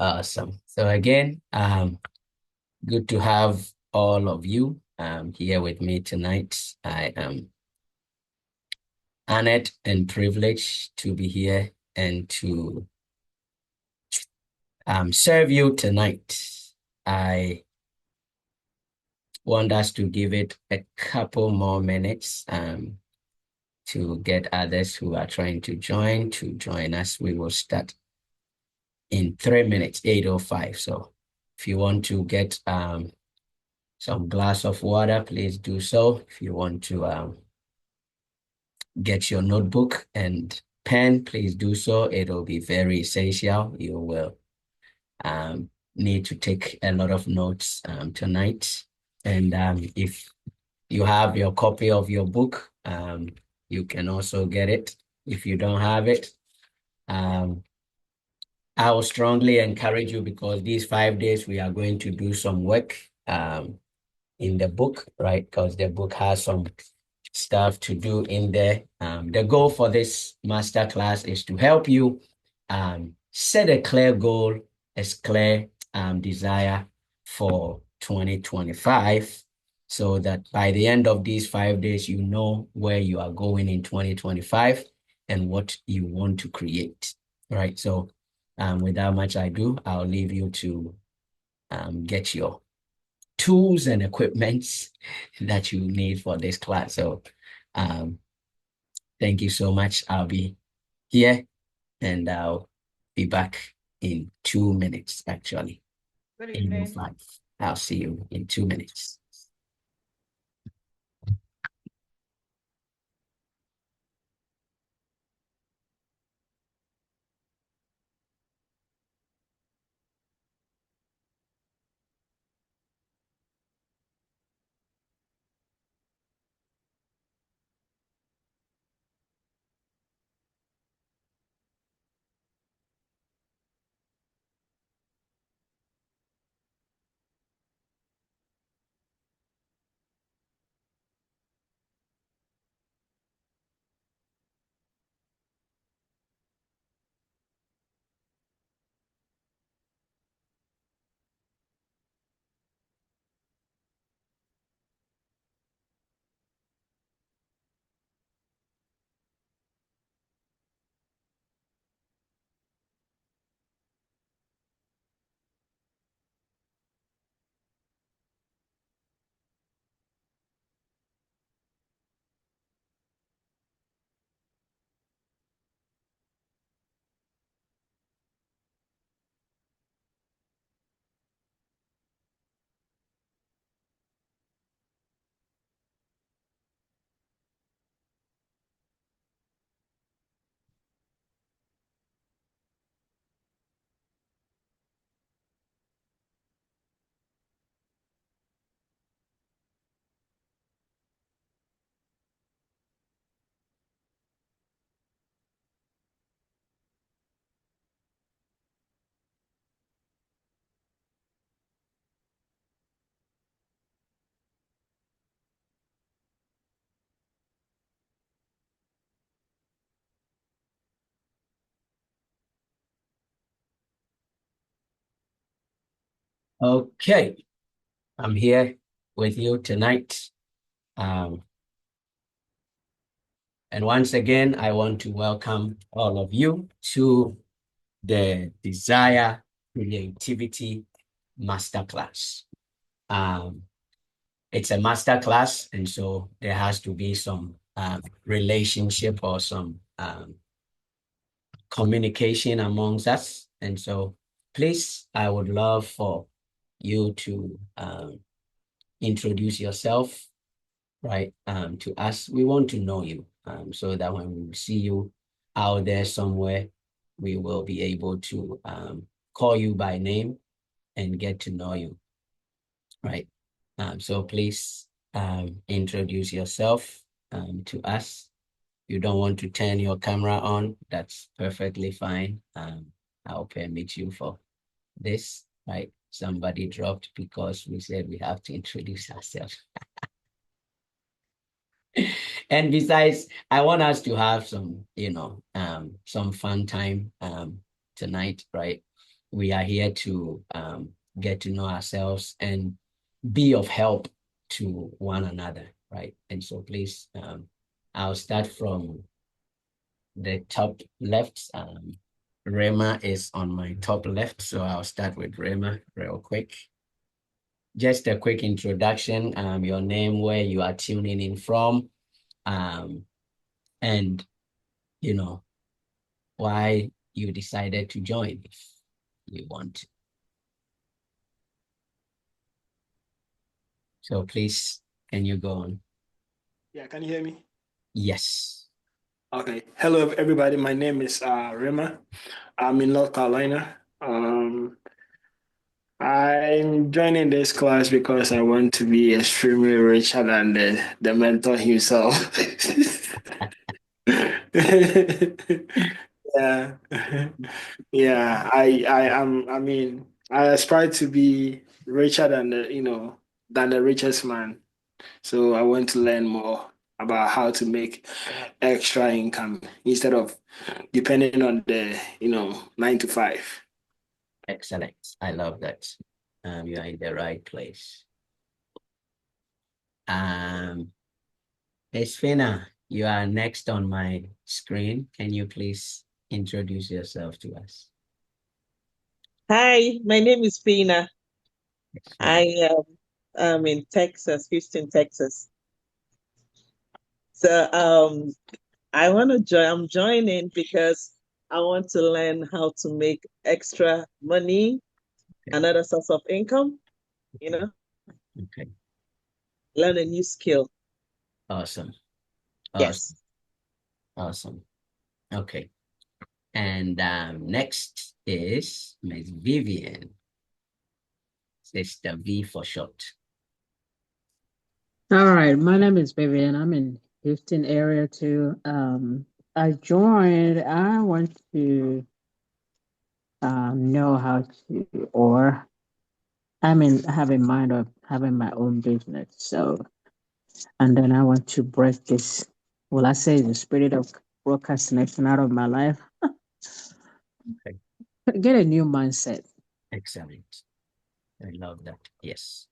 Awesome. So again, good to have all of you here with me tonight. I am honored and privileged to be here and to serve you tonight. I want us to give it a couple more minutes to get others who are trying to join us. We will start in 3 minutes, 8:05. So if you want to get some glass of water, please do so. If you want to get your notebook and pen, please do so. It'll be very essential. You will need to take a lot of notes tonight. And if you have your copy of your book, you can also get it. If you don't have it, I will strongly encourage you, because these 5 days we are going to do some work in the book, right? Because the book has some stuff to do in there. The goal for this masterclass is to help you set a clear goal, a clear desire for 2025, so that by the end of these 5 days, you know where you are going in 2025 and what you want to create, right? So without much ado, I'll leave you to get your tools and equipments that you need for this class. So thank you so much. I'll be here and I'll be back in 2 minutes, actually. Good In evening. 5. I'll see you in 2 minutes. Okay, I'm here with you tonight. And once again, I want to welcome all of you to the Desire Creativity Masterclass. It's a masterclass, and so there has to be some relationship or some communication amongst us. And so please, I would love for you to introduce yourself, right, to us. We want to know you, so that when we see you out there somewhere, we will be able to call you by name and get to know you, right? So please introduce yourself to us. You don't want to turn your camera on, that's perfectly fine. I'll permit you for this, right? Somebody dropped because we said we have to introduce ourselves. And besides, I want us to have some, some fun time tonight, right? we are here to get to know ourselves and be of help to one another, right? And so please, I'll start from the top left. Rema is on my top left, so I'll start with Rema real quick. Just a quick introduction, your name, where you are tuning in from, and you know why you decided to join if you want to. So please, can you go on? Yeah, can you hear me? Yes. Okay. Hello, everybody. My name is Rema. I'm in North Carolina. I'm joining this class because I want to be extremely richer than the mentor himself. Yeah. Yeah. I mean, I aspire to be richer than than the richest man. So I want to learn more about how to make extra income instead of depending on the 9 to 5. Excellent. I love that. You are in the right place. Um, Miss Fina, you are next on my screen. Can you please introduce yourself to us? Hi, my name is Pina. Yes, ma'am. I am in Texas, Houston, Texas. So I want to join. I'm joining because I want to learn how to make extra money, Okay. another source of income, you Okay. know, Okay. learn a new skill. Awesome. Yes. Awesome. Awesome. Okay. And next is Miss Vivian. Sister V for short. All right, my name is Vivian. I'm in Houston area too. I joined. I want to know how to, or have in mind of having my own business. So, and then I want to break this. Well, I say the spirit of procrastination out of my life. Okay. Get a new mindset. Excellent. I love that. Yes.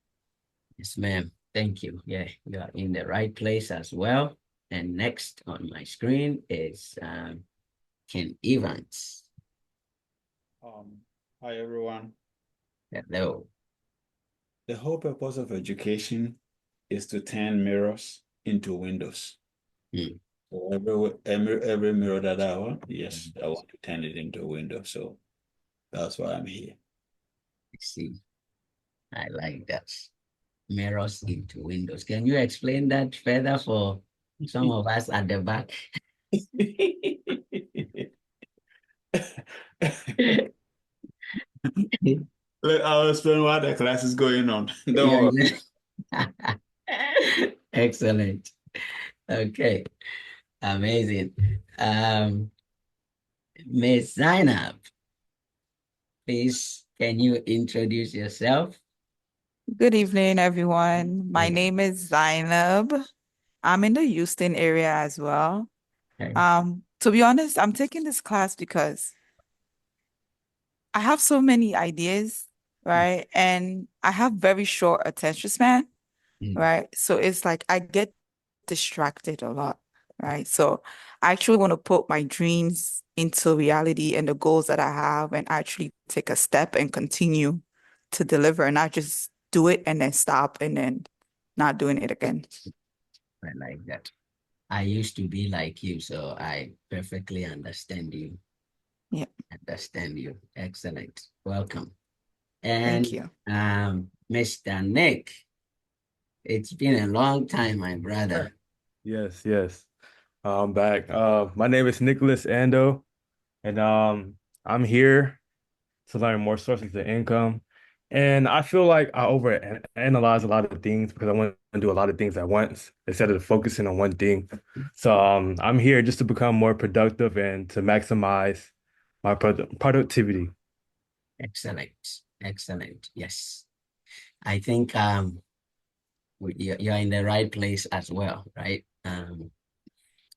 Yes, ma'am. Thank you. Yeah, you are in the right place as well. And next on my screen is Ken Evans. Um, Hi everyone. Hello. The whole purpose of education is to turn mirrors into windows. Hmm. So every mirror that I want, yes, I want to turn it into a window. So that's why I'm here. I see. I like that. Mirrors into windows. Can you explain that further for some of us at the back? Look, I'll explain why the class is going on. Don't worry. Yeah. Excellent. Okay. Amazing. Miss Zainab, please, can you introduce yourself? Good evening, everyone. My Mm. name is Zainab. I'm in the Houston area as well. Okay. To be honest, I'm taking this class because I have so many ideas, right? And I have very short attention span, Mm. right? So it's like I get distracted a lot, right? So I actually want to put my dreams into reality and the goals that I have and actually take a step and continue to deliver and not just do it and then stop and then not doing it again. I like that. I used to be like you, so I perfectly understand you. Yeah, Understand you. Excellent. Welcome. thank And you. Mr. Nick, it's been a long time, my brother. Yes, yes. I'm back. My name is Nicholas Ando, and I'm here to learn more sources of income. And I feel like I overanalyze a lot of things because I want to do a lot of things at once instead of focusing on one thing. So I'm here just to become more productive and to maximize my productivity. Excellent. Excellent. Yes. I think you're in the right place as well, right?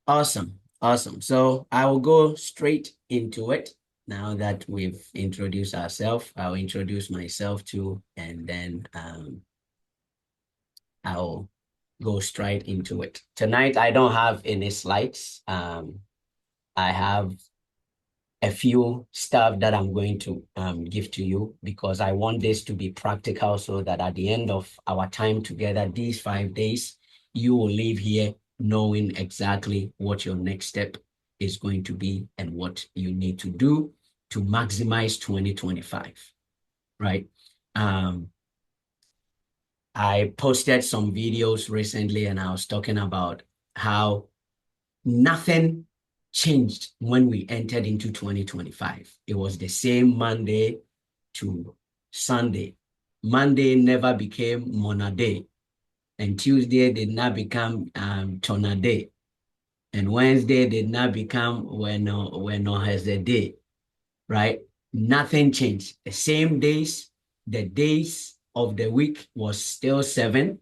Awesome. Awesome. So I will go straight into it. now that we've introduced ourselves, I'll introduce myself too, and then I'll go straight into it. Tonight, I don't have any slides. I have a few stuff that I'm going to give to you because I want this to be practical so that at the end of our time together, these 5 days, you will leave here knowing exactly what your next step is going to be and what you need to do to maximize 2025, right? I posted some videos recently and I was talking about how nothing changed when we entered into 2025. It was the same Monday to Sunday. Monday never became Mona Day, and Tuesday did not become Tona Day, and Wednesday did not become Weno has a day, right? Nothing changed. The same days, the days of the week was still 7.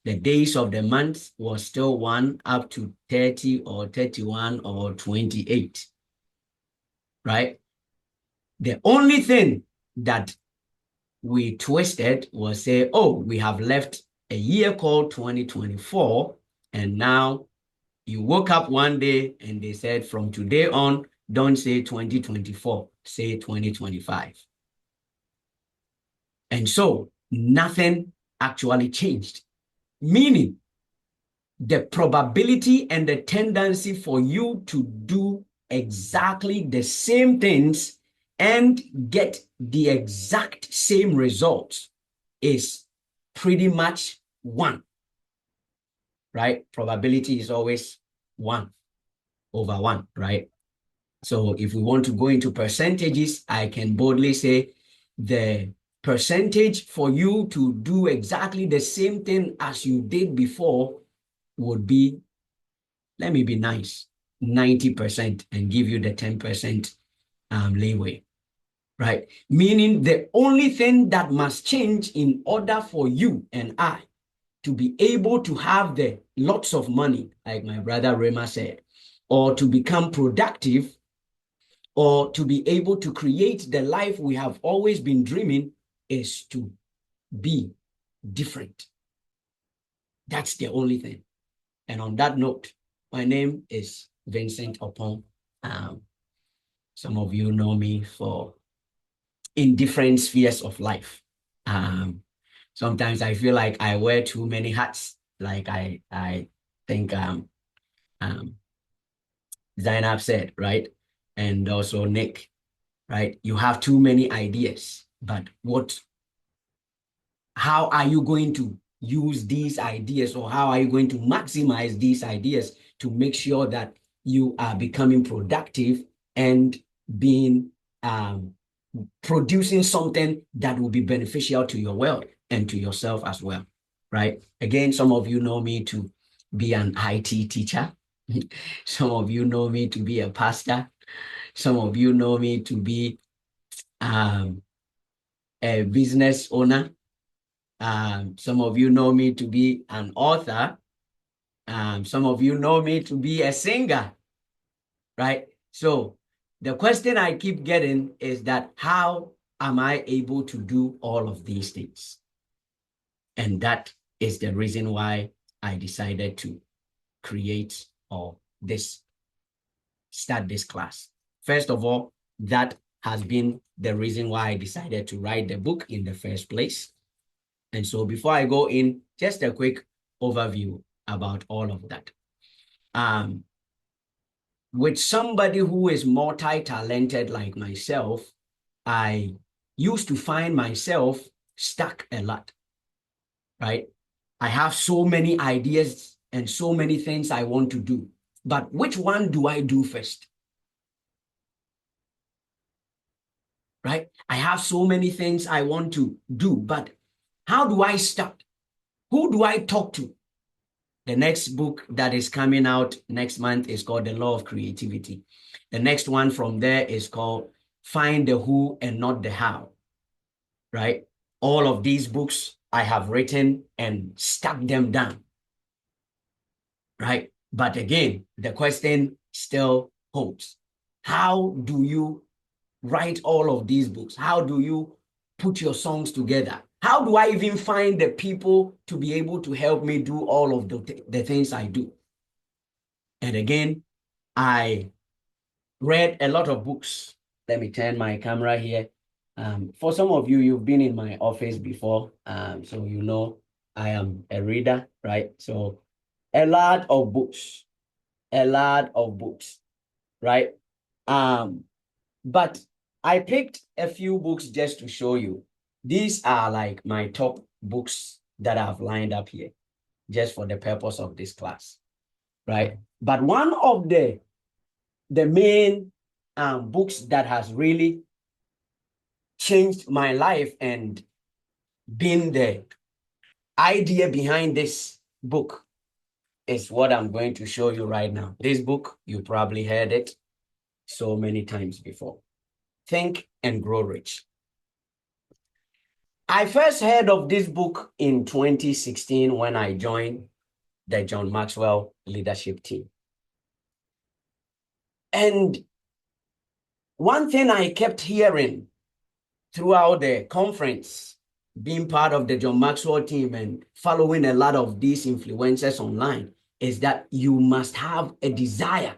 The days of the month was still 1 up to 30 or 31 or 28, right? The only thing that we twisted was say, oh, we have left a year called 2024, and now you woke up one day and they said from today on, don't say 2024, say 2025. And so nothing actually changed, meaning the probability and the tendency for you to do exactly the same things and get the exact same results is pretty much 1, right? Probability is always 1/1, right? So if we want to go into percentages, I can boldly say the percentage for you to do exactly the same thing as you did before would be, let me be nice, 90% and give you the 10% leeway, right? Meaning the only thing that must change in order for you and I to be able to have the lots of money, like my brother Rema said, or to become productive, or to be able to create the life we have always been dreaming, is to be different. That's the only thing. And on that note, my name is Vincent Opon. Some of you know me for in different spheres of life. Sometimes I feel like I wear too many hats. Like I think Zainab said, right? And also Nick, right? You have too many ideas, but how are you going to use these ideas, or how are you going to maximize these ideas to make sure that you are becoming productive and being producing something that will be beneficial to your world and to yourself as well, right? Again, some of you know me to be an IT teacher. Some of you know me to be a pastor. Some of you know me to be a business owner. Some of you know me to be an author. Some of you know me to be a singer, right? So the question I keep getting is that how am I able to do all of these things? And that is the reason why I decided to create or start this class. First of all, that has been the reason why I decided to write the book in the first place. And so before I go in, just a quick overview about all of that. With somebody who is multi-talented like myself, I used to find myself stuck a lot, right? I have so many ideas and so many things I want to do, but which one do I do first? Right? I have so many things I want to do, but how do I start? Who do I talk to? The next book that is coming out next month is called The Law of Creativity. The next one from there is called Find the Who and Not the How, right? All of these books I have written and stuck them down, right? But again, the question still holds. How do you write all of these books? How do you put your songs together? How do I even find the people to be able to help me do all of the things I do? And again, I read a lot of books. Let me turn my camera here. For some of you, you've been in my office before, so you know I am a reader, right? So a lot of books, right? But I picked a few books just to show you. These are like my top books that I've lined up here, just for the purpose of this class, right? But one of the main books that has really changed my life and been the idea behind this book is what I'm going to show you right now. This book, you probably heard it so many times before. Think and Grow Rich. I first heard of this book in 2016 when I joined the John Maxwell leadership team. And one thing I kept hearing throughout the conference, being part of the John Maxwell team and following a lot of these influencers online, is that you must have a desire.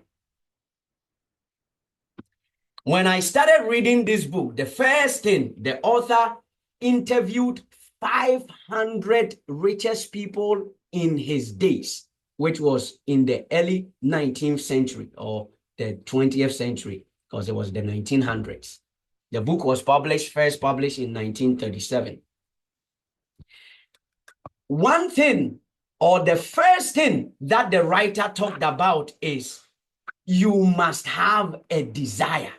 When I started reading this book, the first thing, the author interviewed 500 richest people in his days, which was in the early 19th century or the 20th century, because it was the 1900s. The book was first published in 1937. One thing, or the first thing that the writer talked about is you must have a desire.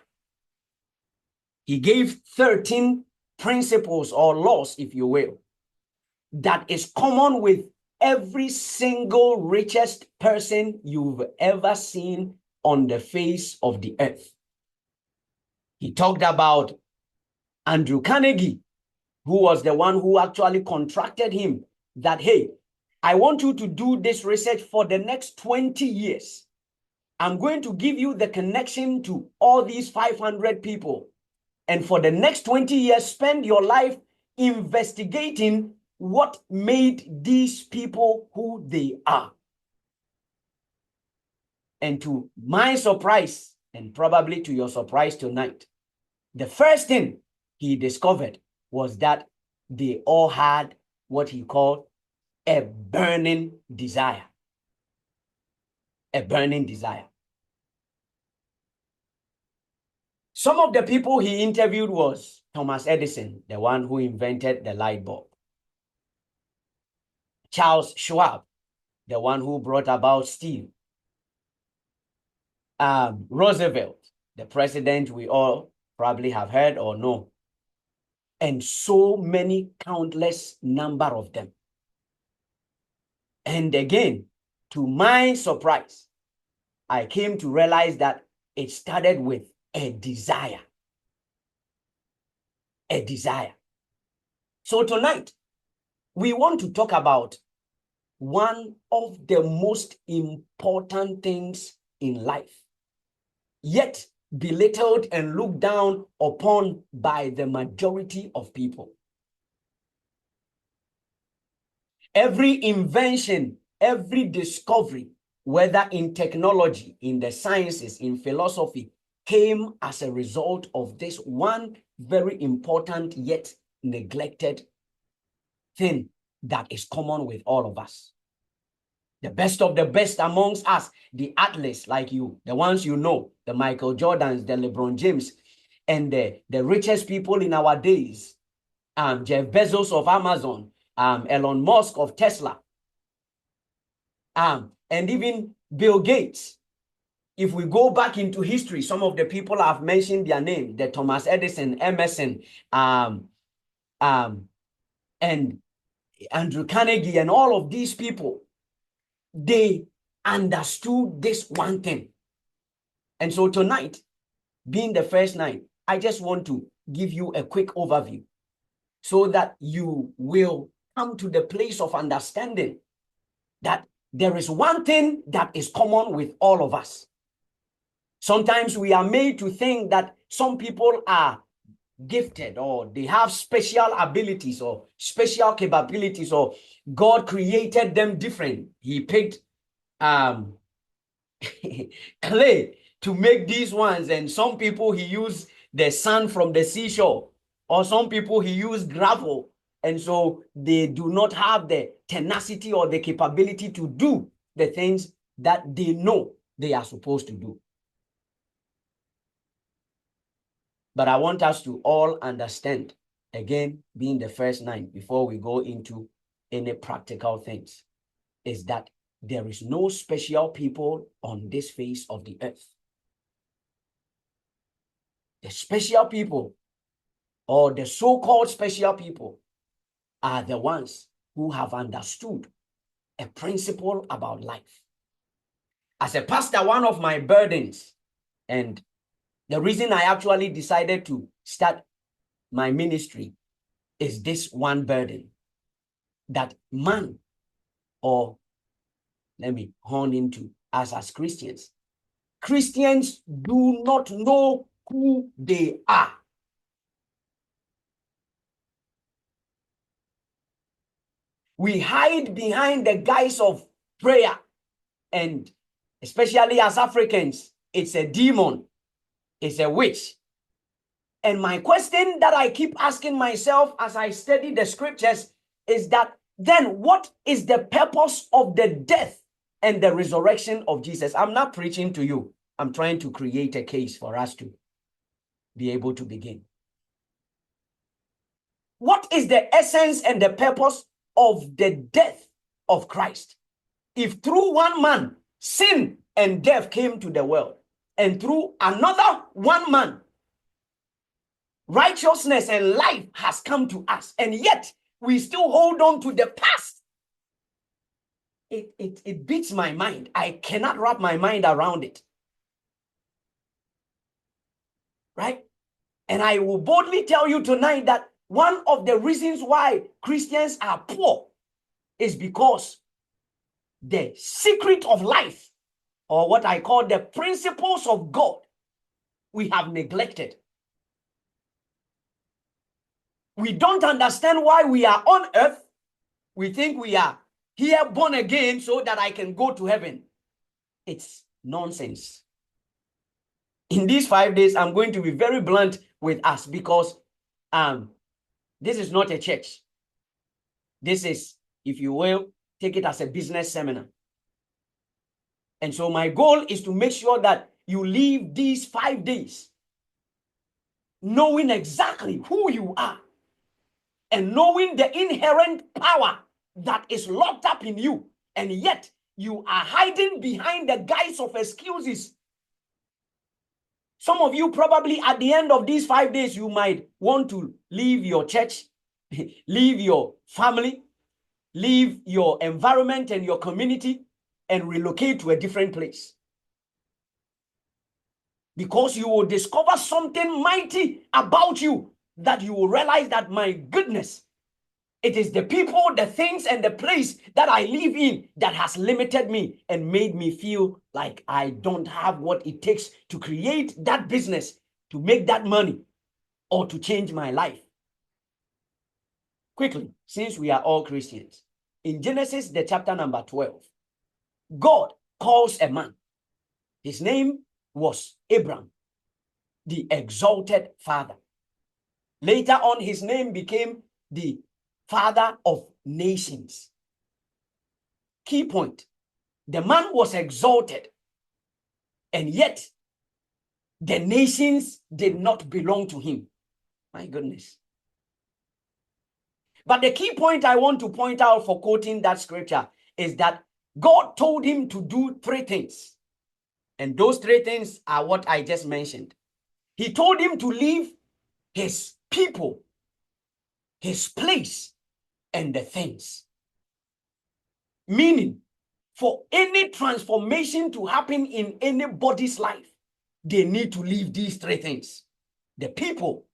He gave 13 principles or laws, if you will, that is common with every single richest person you've ever seen on the face of the earth. He talked about Andrew Carnegie, who was the one who actually contracted him that, hey, I want you to do this research for the next 20 years. I'm going to give you the connection to all these 500 people. And for the next 20 years, spend your life investigating what made these people who they are. And to my surprise, and probably to your surprise tonight, the first thing he discovered was that they all had what he called a burning desire. A burning desire. Some of the people he interviewed was Thomas Edison, the one who invented the light bulb. Charles Schwab, the one who brought about steel. Roosevelt, the president we all probably have heard or know. And so many countless number of them. And again, to my surprise, I came to realize that it started with a desire. A desire. So tonight, we want to talk about one of the most important things in life, yet belittled and looked down upon by the majority of people. Every invention, every discovery, whether in technology, in the sciences, in philosophy, came as a result of this one very important yet neglected thing that is common with all of us. The best of the best amongst us, the athletes like you, the ones you know, the Michael Jordans, the LeBron James, and the richest people in our days, Jeff Bezos of Amazon, Elon Musk of Tesla, and even Bill Gates. If we go back into history, some of the people I've mentioned their name, the Thomas Edison, Emerson, and Andrew Carnegie, and all of these people, they understood this one thing. And so tonight, being the first night, I just want to give you a quick overview so that you will come to the place of understanding that there is one thing that is common with all of us. Sometimes we are made to think that some people are gifted, or they have special abilities or special capabilities, or God created them different. He picked clay to make these ones, and some people he used the sand from the seashore, or some people he used gravel, and so they do not have the tenacity or the capability to do the things that they know they are supposed to do. But I want us to all understand, again, being the first 9, before we go into any practical things, is that there is no special people on this face of the earth. The special people, or the so-called special people, are the ones who have understood a principle about life. As a pastor, one of my burdens, and the reason I actually decided to start my ministry, is this one burden, that man, or let me hone into us as Christians, Christians do not know who they are. We hide behind the guise of prayer, and especially as Africans, it's a demon, it's a witch. And my question that I keep asking myself as I study the scriptures is that, then what is the purpose of the death and the resurrection of Jesus? I'm not preaching to you. I'm trying to create a case for us to be able to begin. What is the essence and the purpose of the death of Christ? If through one man, sin and death came to the world, and through another one man, righteousness and life has come to us, and yet we still hold on to the past, it beats my mind. I cannot wrap my mind around it. Right? And I will boldly tell you tonight that one of the reasons why Christians are poor is because the secret of life, or what I call the principles of God, we have neglected. We don't understand why we are on earth. We think we are here born again so that I can go to heaven. It's nonsense. In these 5 days, I'm going to be very blunt with us, because this is not a church. This is, if you will, take it as a business seminar. And so my goal is to make sure that you leave these 5 days knowing exactly who you are, and knowing the inherent power that is locked up in you, and yet you are hiding behind the guise of excuses. Some of you probably at the end of these 5 days, you might want to leave your church, leave your family, leave your environment and your community, and relocate to a different place. Because you will discover something mighty about you, that you will realize that, my goodness, it is the people, the things, and the place that I live in that has limited me and made me feel like I don't have what it takes to create that business, to make that money, or to change my life. Quickly, since we are all Christians, in Genesis, the chapter number 12, God calls a man. His name was Abram, the exalted father. Later on, his name became the father of nations. Key point: the man was exalted, and yet the nations did not belong to him. My goodness. But the key point I want to point out for quoting that scripture is that God told him to do 3 things. And those 3 things are what I just mentioned. He told him to leave his people, his place, and the things. Meaning, for any transformation to happen in anybody's life, they need to leave these 3 things: the people,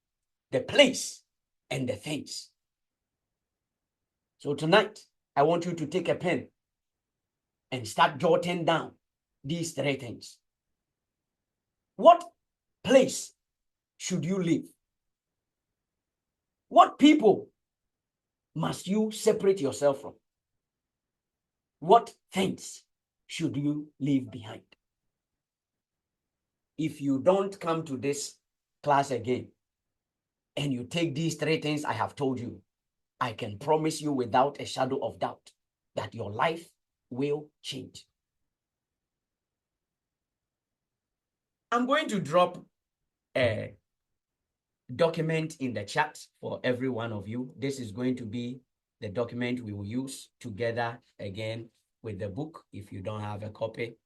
the place, and the things. So tonight, I want you to take a pen and start jotting down these 3 things. What place should you live? What people must you separate yourself from? What things should you leave behind? If you don't come to this class again and you take these 3 things I have told you, I can promise you without a shadow of doubt that your life will change. I'm going to drop a document in the chat for every one of you. This is going to be the document we will use together again with the book. If you don't have a copy,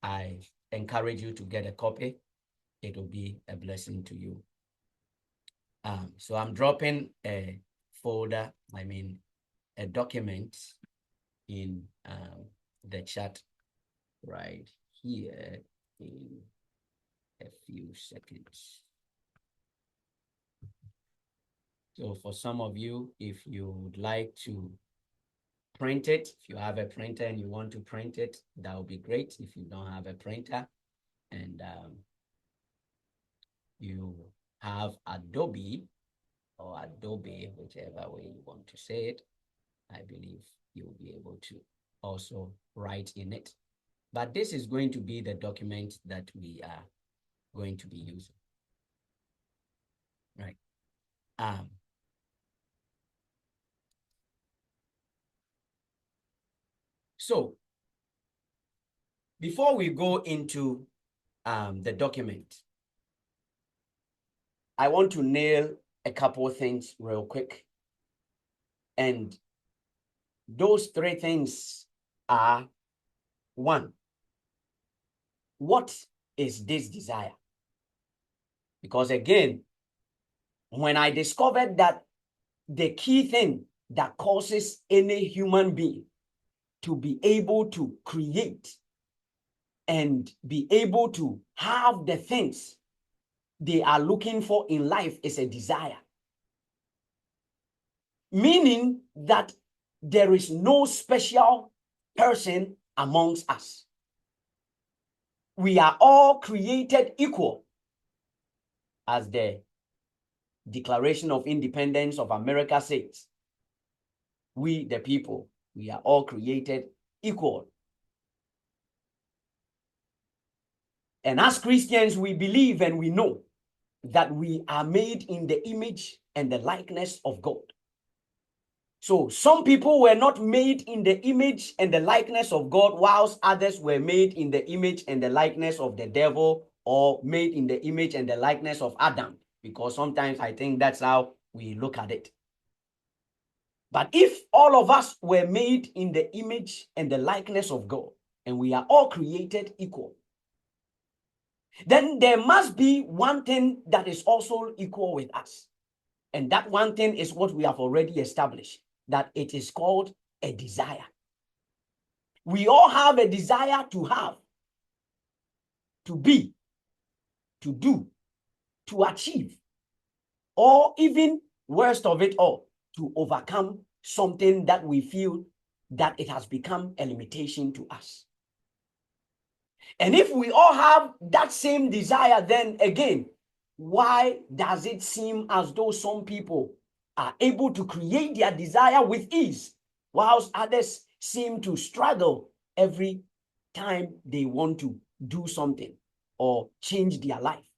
I encourage you to get a copy. It will be a blessing to you. So I'm dropping a folder, a document in the chat right here in a few seconds. So for some of you, if you would like to print it, if you have a printer and you want to print it, that would be great. If you don't have a printer and you have Adobe, whichever way you want to say it, I believe you'll be able to also write in it. But this is going to be the document that we are going to be using, right? So before we go into the document, I want to nail a couple of things real quick. And those 3 things are: 1, what is this desire? Because again, when I discovered that the key thing that causes any human being to be able to create and be able to have the things they are looking for in life is a desire. Meaning that there is no special person amongst us. We are all created equal, as the Declaration of Independence of America says. We, the people, we are all created equal. And as Christians, we believe and we know that we are made in the image and the likeness of God. So some people were not made in the image and the likeness of God, whilst others were made in the image and the likeness of the devil, or made in the image and the likeness of Adam, because sometimes I think that's how we look at it. But if all of us were made in the image and the likeness of God, and we are all created equal, then there must be one thing that is also equal with us. And that one thing is what we have already established, that it is called a desire. We all have a desire to have, to be, to do, to achieve, or even worst of it all, to overcome something that we feel that it has become a limitation to us. And if we all have that same desire, then again, why does it seem as though some people are able to create their desire with ease, whilst others seem to struggle every time they want to do something or change their life?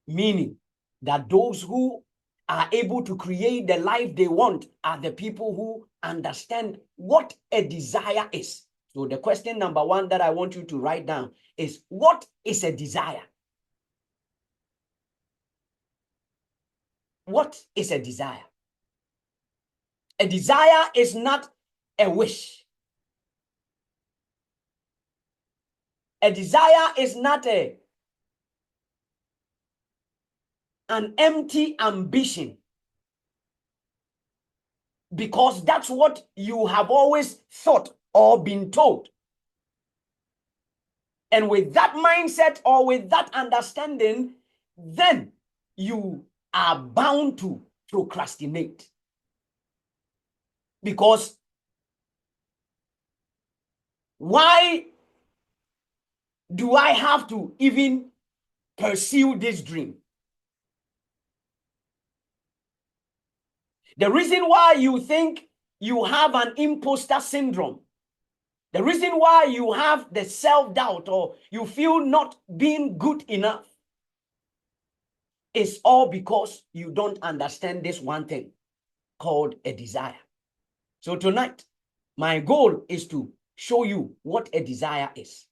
Meaning that those who are able to create the life they want are the people who understand what a desire is. So the question number 1 that I want you to write down is, what is a desire? What is a desire? A desire is not a wish. A desire is not an empty ambition, because that's what you have always thought or been told. And with that mindset or with that understanding, then you are bound to procrastinate. Because why do I have to even pursue this dream. The reason why you think you have an imposter syndrome, the reason why you have the self-doubt or you feel not being good enough is all because you don't understand this one thing called a desire. So tonight, my goal is to show you what a desire is.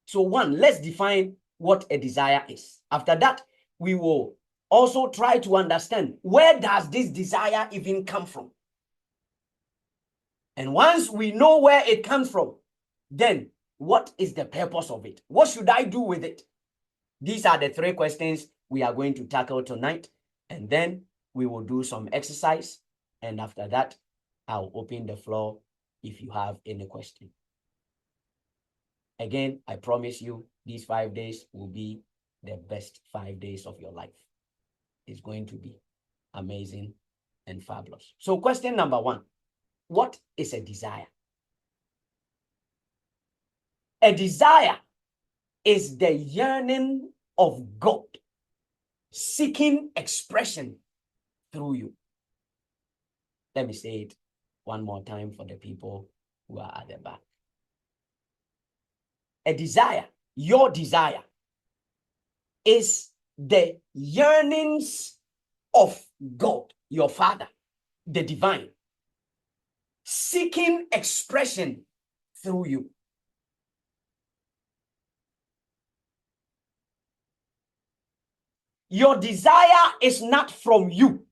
So one, let's define what a desire is. After that, we will also try to understand where does this desire even come from. And once we know where it comes from, then what is the purpose of it? What should I do with it? These are the three questions we are going to tackle tonight. And then we will do some exercise. And after that, I'll open the floor if you have any question. Again, I promise you, these 5 days will be the best 5 days of your life. It's going to be amazing and fabulous. So question number one, what is a desire? A desire is the yearning of God seeking expression through you. Let me say it one more time for the people who are at the back. A desire, your desire, is the yearnings of God, your Father, the divine, seeking expression through you. Your desire is not from you.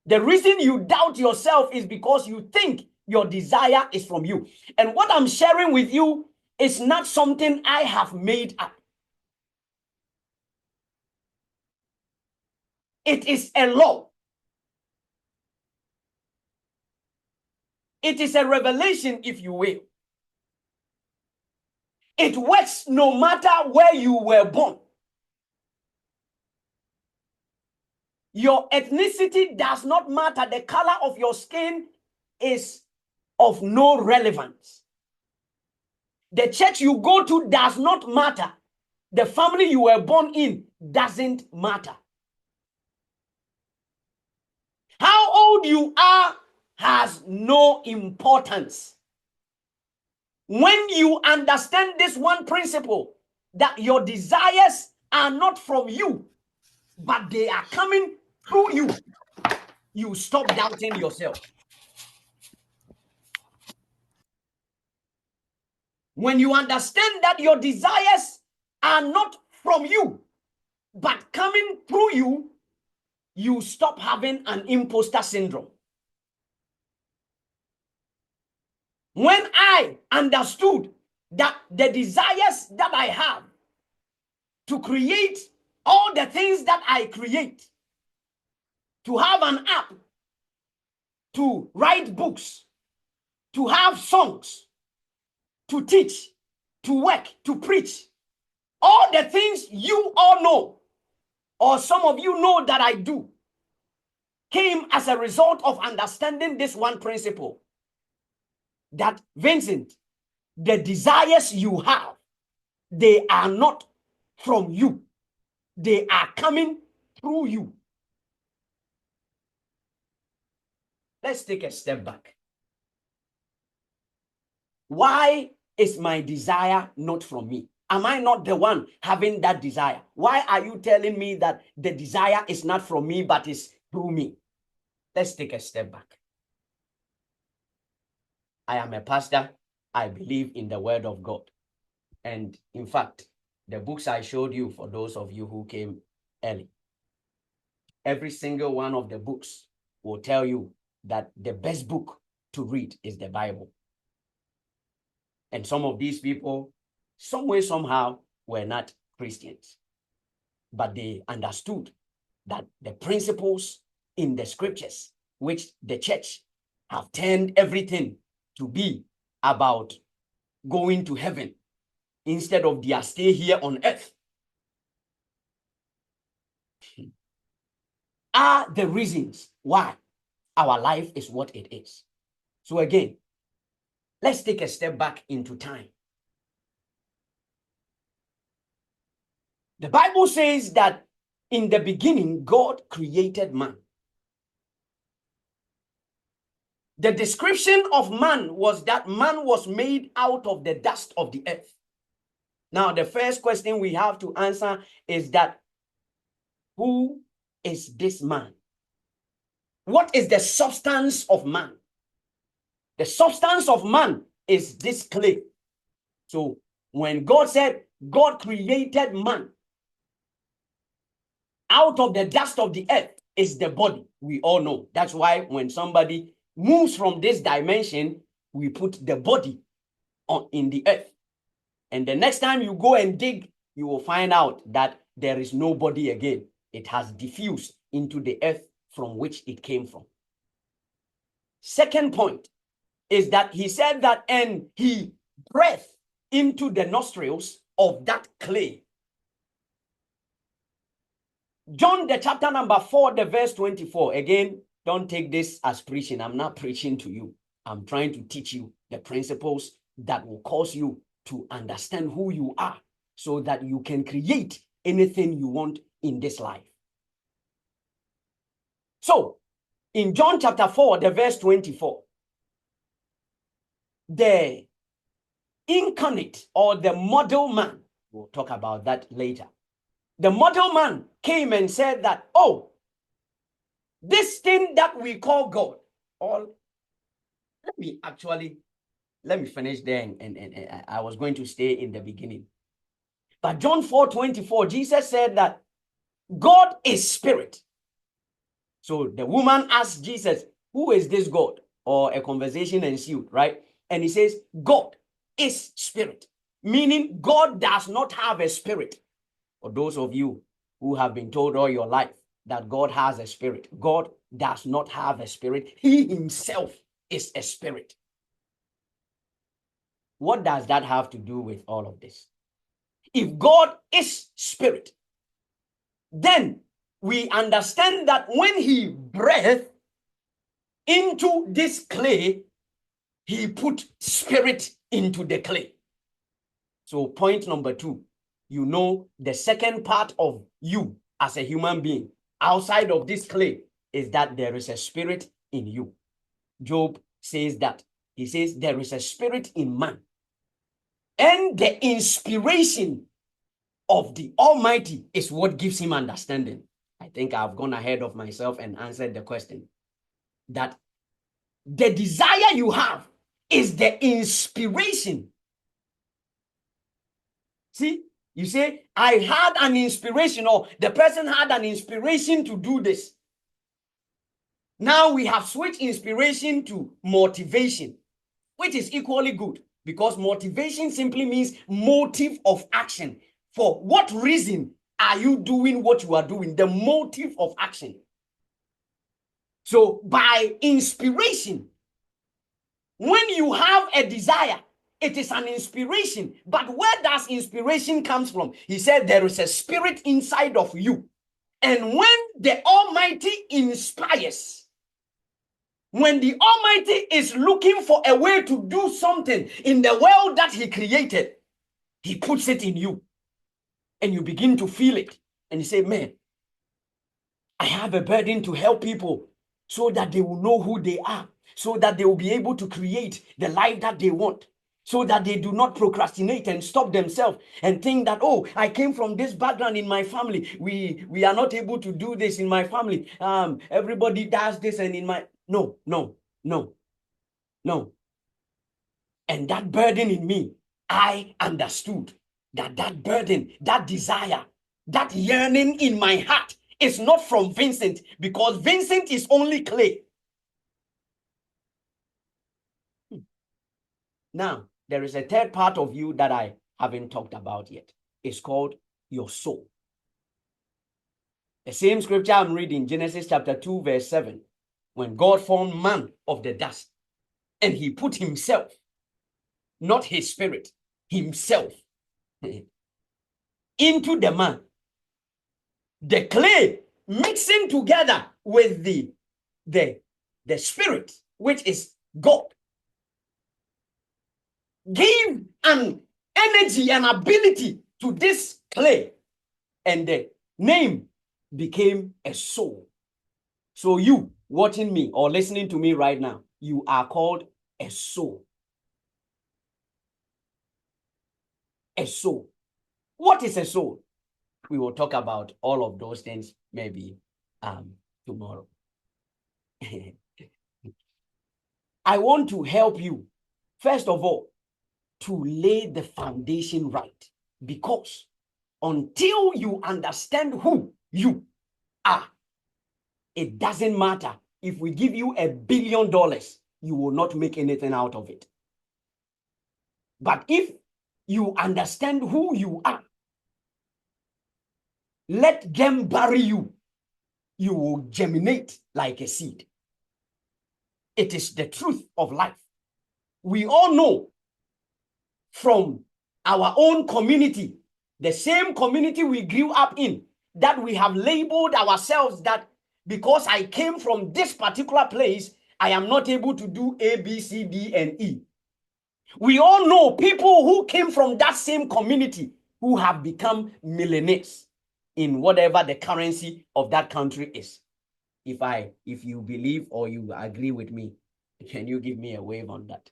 The reason you doubt yourself is because you think your desire is from you. And what I'm sharing with you is not something I have made up. It is a law. It is a revelation, if you will. It works no matter where you were born. Your ethnicity does not matter. The color of your skin is of no relevance. The church you go to does not matter. The family you were born in doesn't matter. How old you are has no importance. When you understand this one principle, that your desires are not from you, but they are coming through you, you stop doubting yourself. When you understand that your desires are not from you, but coming through you, you stop having an imposter syndrome. When I understood that the desires that I have to create all the things that I create, to have an app, to write books, to have songs, to teach, to work, to preach, all the things you all know, or some of you know that I do, came as a result of understanding this one principle. That, Vincent, the desires you have, they are not from you. They are coming through you. Let's take a step back. Why is my desire not from me? Am I not the one having that desire? Why are you telling me that the desire is not from me, but is through me? Let's take a step back. I am a pastor. I believe in the word of God. And in fact, the books I showed you, for those of you who came early, every single one of the books will tell you that the best book to read is the Bible. And some of these people, some way, somehow, were not Christians. But they understood that the principles in the scriptures, which the church have turned everything to be about going to heaven instead of their stay here on earth, are the reasons why our life is what it is. So again, let's take a step back into time. The Bible says that in the beginning, God created man. The description of man was that man was made out of the dust of the earth. Now, the first question we have to answer is that, who is this man? What is the substance of man? The substance of man is this clay. So when God said God created man out of the dust of the earth, is the body. We all know. That's why when somebody moves from this dimension, we put the body on in the earth. And the next time you go and dig, you will find out that there is no body again. It has diffused into the earth from which it came from. Second point is that he said that, and he breathed into the nostrils of that clay. John, the chapter number 4, the verse 24. Again, don't take this as preaching. I'm not preaching to you. I'm trying to teach you the principles that will cause you to understand who you are so that you can create anything you want in this life. So, in John chapter 4, the verse 24, the incarnate or the model man, we'll talk about that later. The model man came and said that, oh, this thing that we call God, or let me finish there, and I was going to stay in the beginning. But John 4:24, Jesus said that God is spirit. So the woman asked Jesus, who is this God? Or a conversation ensued, right? And he says, God is spirit, meaning God does not have a spirit. For those of you who have been told all your life that God has a spirit, God does not have a spirit. He himself is a spirit. What does that have to do with all of this? If God is spirit, then we understand that when he breathed into this clay, he put spirit into the clay. So point number 2, you know the second part of you as a human being outside of this clay is that there is a spirit in you. Job says that. He says there is a spirit in man. And the inspiration of the Almighty is what gives him understanding. I think I've gone ahead of myself and answered the question. That the desire you have is the inspiration. See, you say, I had an inspiration, or the person had an inspiration to do this. Now we have switched inspiration to motivation, which is equally good, because motivation simply means motive of action. For what reason are you doing what you are doing? The motive of action. So by inspiration, when you have a desire, it is an inspiration. But where does inspiration comes from? He said there is a spirit inside of you. And when the Almighty inspires, when the Almighty is looking for a way to do something in the world that he created, he puts it in you. And you begin to feel it. And you say, man, I have a burden to help people so that they will know who they are, so that they will be able to create the life that they want, so that they do not procrastinate and stop themselves and think that, oh, I came from this background in my family. We are not able to do this in my family. Everybody does this, and in my... No. And that burden in me, I understood that burden, that desire, that yearning in my heart is not from Vincent, because Vincent is only clay. Now, there is a third part of you that I haven't talked about yet. It's called your soul. The same scripture I'm reading, Genesis chapter 2, verse 7, when God formed man of the dust, and he put himself, not his spirit, himself, into the man. The clay mixing together with the spirit, which is God, gave an energy and ability to this clay and the name became a soul. So you watching me or listening to me right now, you are called a soul. A soul. What is a soul? We will talk about all of those things maybe tomorrow. I want to help you, first of all, to lay the foundation right, because until you understand who you are, it doesn't matter if we give you $1 billion, you will not make anything out of it. But if you understand who you are, let them bury you. You will germinate like a seed. It is the truth of life. We all know from our own community, the same community we grew up in, that we have labeled ourselves that because I came from this particular place, I am not able to do A, B, C, D, and E. We all know people who came from that same community who have become millionaires in whatever the currency of that country is. If you believe or you agree with me, can you give me a wave on that?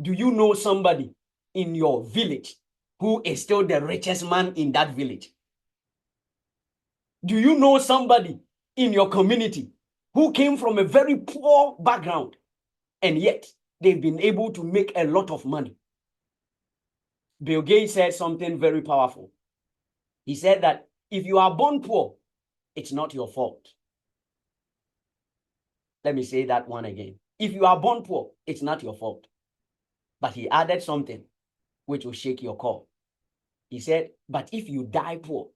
Do you know somebody in your village who is still the richest man in that village? Do you know somebody in your community who came from a very poor background and yet they've been able to make a lot of money? Bill Gates said something very powerful. He said that if you are born poor, it's not your fault. Let me say that one again. If you are born poor, it's not your fault. But he added something which will shake your core. He said, but if you die poor,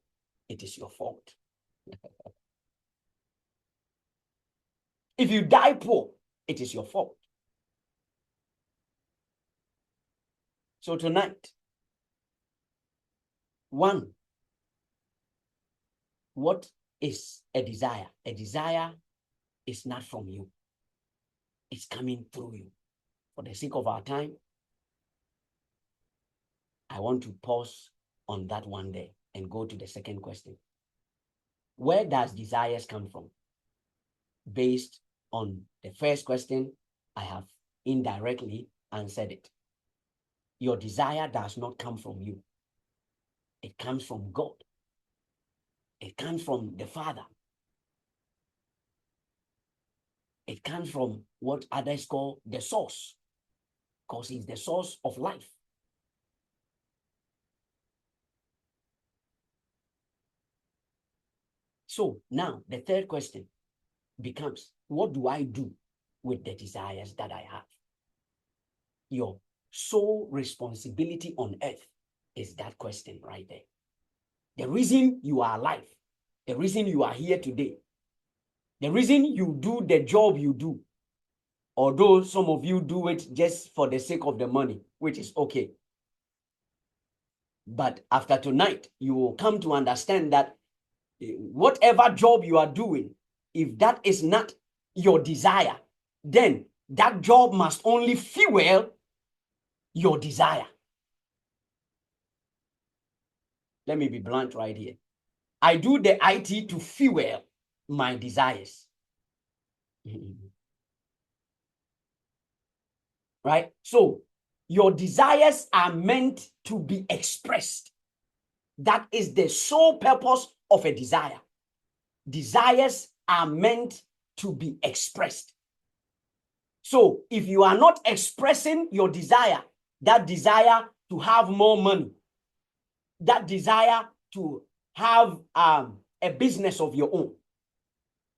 it is your fault. If you die poor, it is your fault. So tonight, one, what is a desire? A desire is not from you. It's coming through you. For the sake of our time, I want to pause on that one day and go to the second question. Where does desires come from? Based on the first question, I have indirectly answered it. Your desire does not come from you. It comes from God. It comes from the Father. It comes from what others call the source, because he's the source of life. So now the third question becomes, what do I do with the desires that I have? Your sole responsibility on earth is that question right there. The reason you are alive, the reason you are here today, the reason you do the job you do, although some of you do it just for the sake of the money, which is okay. But after tonight, you will come to understand that whatever job you are doing, if that is not your desire, then that job must only fuel your desire. Let me be blunt right here. I do the IT to fuel my desires. Right? So your desires are meant to be expressed. That is the sole purpose of a desire. Desires are meant to be expressed. So if you are not expressing your desire, that desire to have more money, that desire to have a business of your own,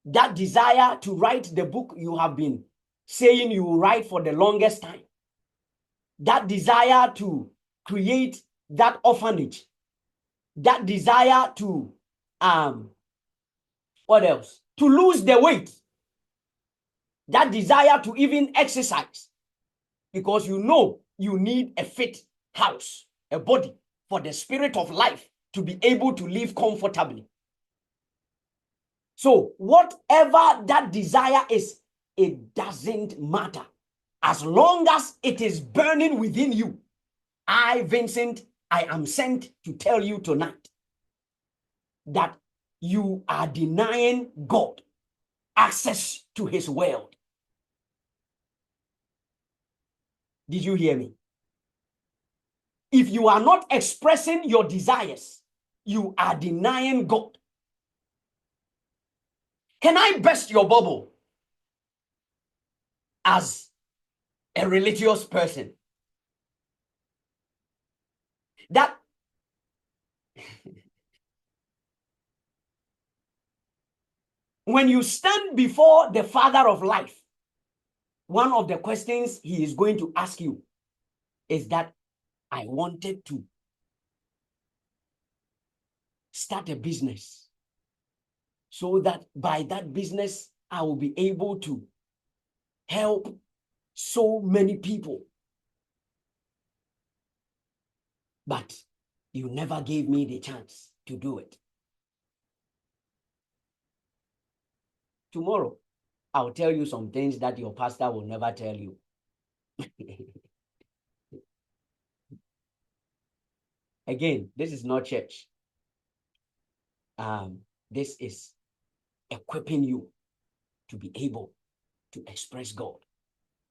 that desire to write the book you have been saying you will write for the longest time, that desire to create that orphanage, that desire to what else? To lose the weight, that desire to even exercise, because you know you need a fit house, a body for the spirit of life to be able to live comfortably. So whatever that desire is, it doesn't matter. As long as it is burning within you, I, Vincent, I am sent to tell you tonight that you are denying God access to his world. Did you hear me? If you are not expressing your desires, you are denying God. Can I burst your bubble as a religious person? That when you stand before the Father of life, one of the questions he is going to ask you is that I wanted to start a business so that by that business, I will be able to help so many people. But you never gave me the chance to do it. Tomorrow, I'll tell you some things that your pastor will never tell you. Again, this is not church. This is equipping you to be able to express God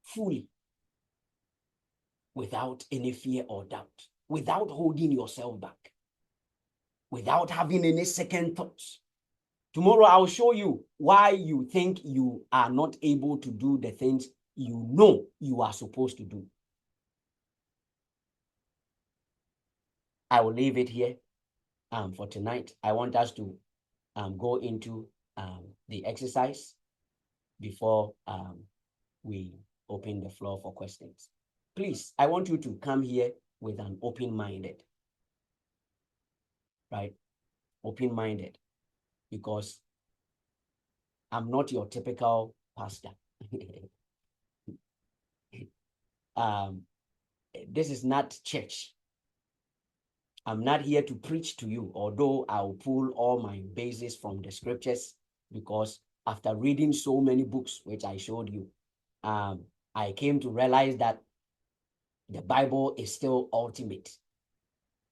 fully without any fear or doubt, without holding yourself back, without having any second thoughts. Tomorrow, I'll show you why you think you are not able to do the things you know you are supposed to do. I will leave it here for tonight. I want us to go into the exercise before we open the floor for questions. Please, I want you to come here with an open-minded, right? Open-minded, because I'm not your typical pastor. This is not church. I'm not here to preach to you, although I'll pull all my bases from the scriptures, because after reading so many books, which I showed you, I came to realize that the Bible is still ultimate,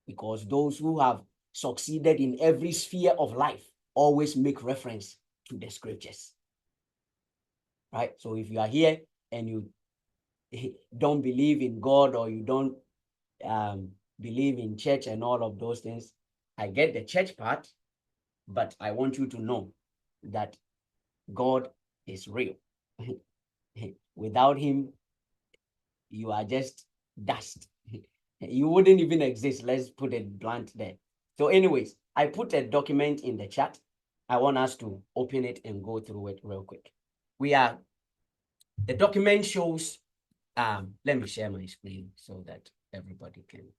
because those who have succeeded in every sphere of life always make reference to the scriptures, right? So if you are here and you don't believe in God, or you don't believe in church and all of those things, I get the church part, but I want you to know that God is real. Without him, you are just dust. You wouldn't even exist. Let's put it blunt there. So anyways, I put a document in the chat. I want us to open it and go through it real quick. The document shows, let me share my screen so that everybody can.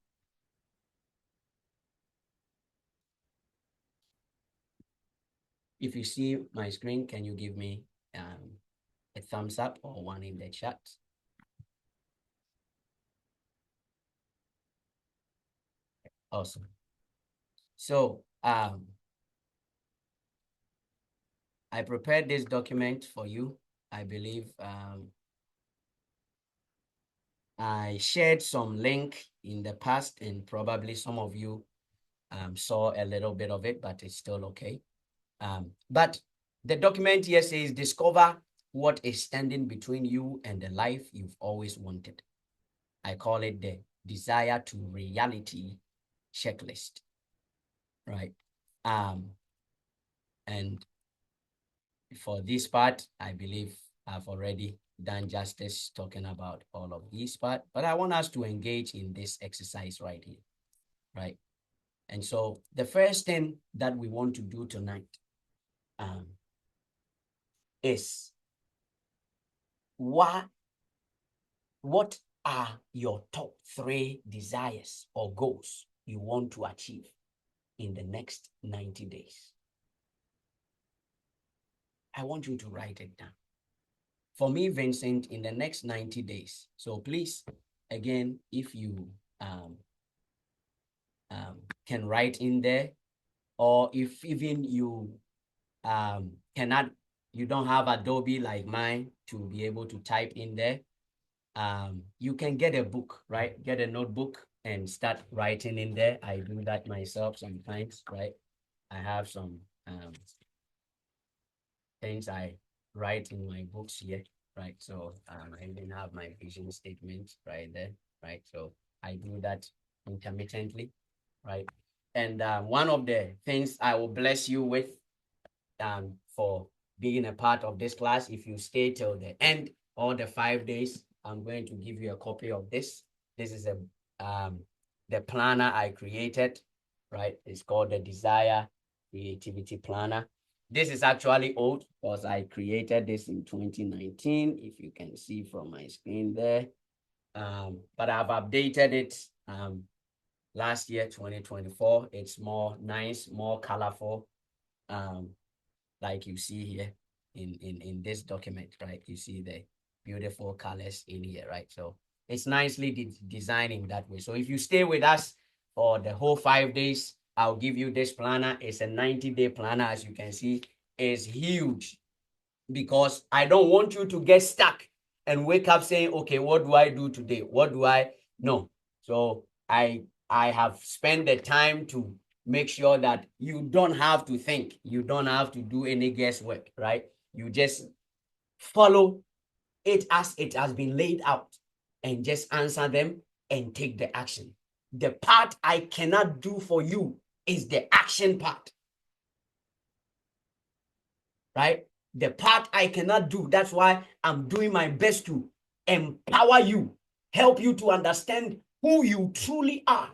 If you see my screen, can you give me a thumbs up or one in the chat? Awesome. So I prepared this document for you. I believe I shared some link in the past, and probably some of you saw a little bit of it, but it's still okay. But the document here says, discover what is standing between you and the life you've always wanted. I call it the desire to reality checklist, right? And for this part, I believe I've already done justice talking about all of these part, but I want us to engage in this exercise right here, right? And so the first thing that we want to do tonight is what are your top 3 desires or goals you want to achieve in the next 90 days? I want you to write it down. For me, Vincent, in the next 90 days. So please, again, if you can write in there, or if even you cannot, you don't have Adobe like mine to be able to type in there, you can get a book, right? Get a notebook and start writing in there. I do that myself sometimes, right? I have some things I write in my books here, right? So I even have my vision statement right there, right? So I do that intermittently, right? And one of the things I will bless you with for being a part of this class, if you stay till the end, all the 5 days, I'm going to give you a copy of this. This is the planner I created, right? It's called the Desire Creativity Planner. This is actually old because I created this in 2019, if you can see from my screen there. But I've updated it last year, 2024. It's more nice, more colorful, like you see here in this document, right? You see the beautiful colors in here, right? So it's nicely designed that way. So if you stay with us for the whole 5 days, I'll give you this planner. It's a 90-day planner, as you can see. It's huge because I don't want you to get stuck and wake up saying, okay, what do I do today? What do I know? So I have spent the time to make sure that you don't have to think, you don't have to do any guesswork, right? You just follow it as it has been laid out and just answer them and take the action. The part I cannot do for you is the action part, right? The part I cannot do. That's why I'm doing my best to empower you, help you to understand who you truly are.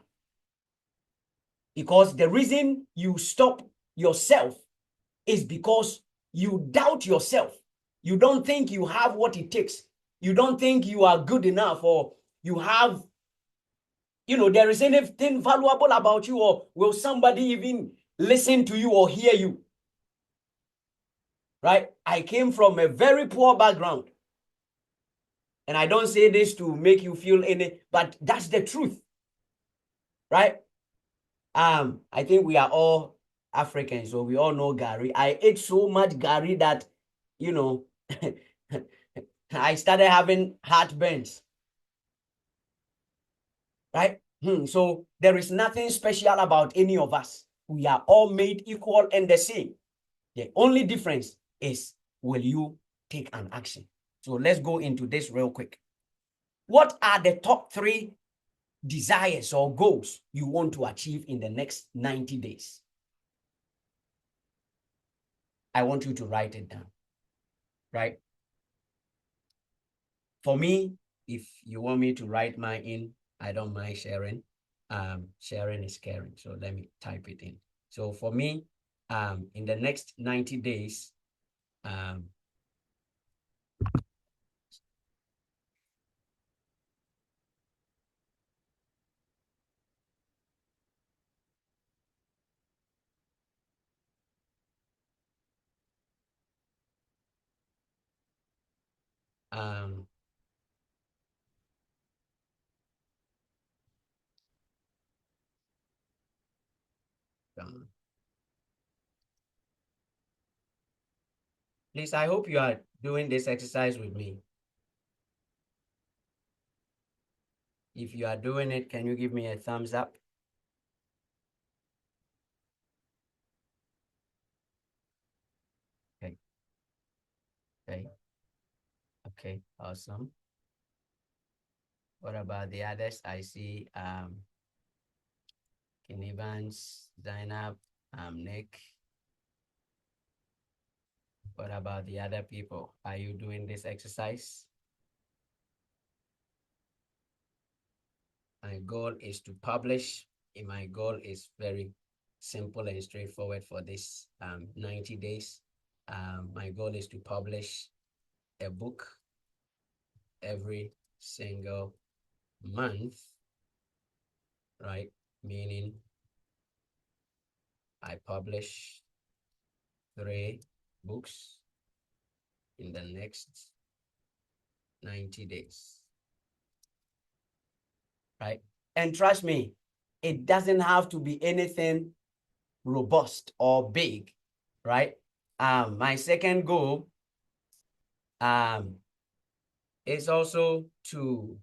Because the reason you stop yourself is because you doubt yourself. You don't think you have what it takes. You don't think you are good enough, or you have, there is anything valuable about you, or will somebody even listen to you or hear you? Right? I came from a very poor background. And I don't say this to make you feel any, but that's the truth. Right? I think we are all Africans, so we all know Gary. I ate so much Gary that, I started having heartburns. Right? So there is nothing special about any of us. We are all made equal and the same. The only difference is, will you take an action? So let's go into this real quick. What are the top 3 desires or goals you want to achieve in the next 90 days? I want you to write it down, right? For me, if you want me to write mine in, I don't mind sharing. Sharing is caring. So let me type it in. So for me, in the next 90 days, um, please, I hope you are doing this exercise with me. If you are doing it, can you give me a thumbs up? Okay. Okay. Okay. Awesome. What about the others? I see Ken Evans, Zainab, Nick. What about the other people? Are you doing this exercise? My goal is to publish. And my goal is very simple and straightforward for this 90 days. My goal is to publish a book every single month, right? Meaning I publish 3 books in the next 90 days, right? And trust me, it doesn't have to be anything robust or big, right? My second goal is also to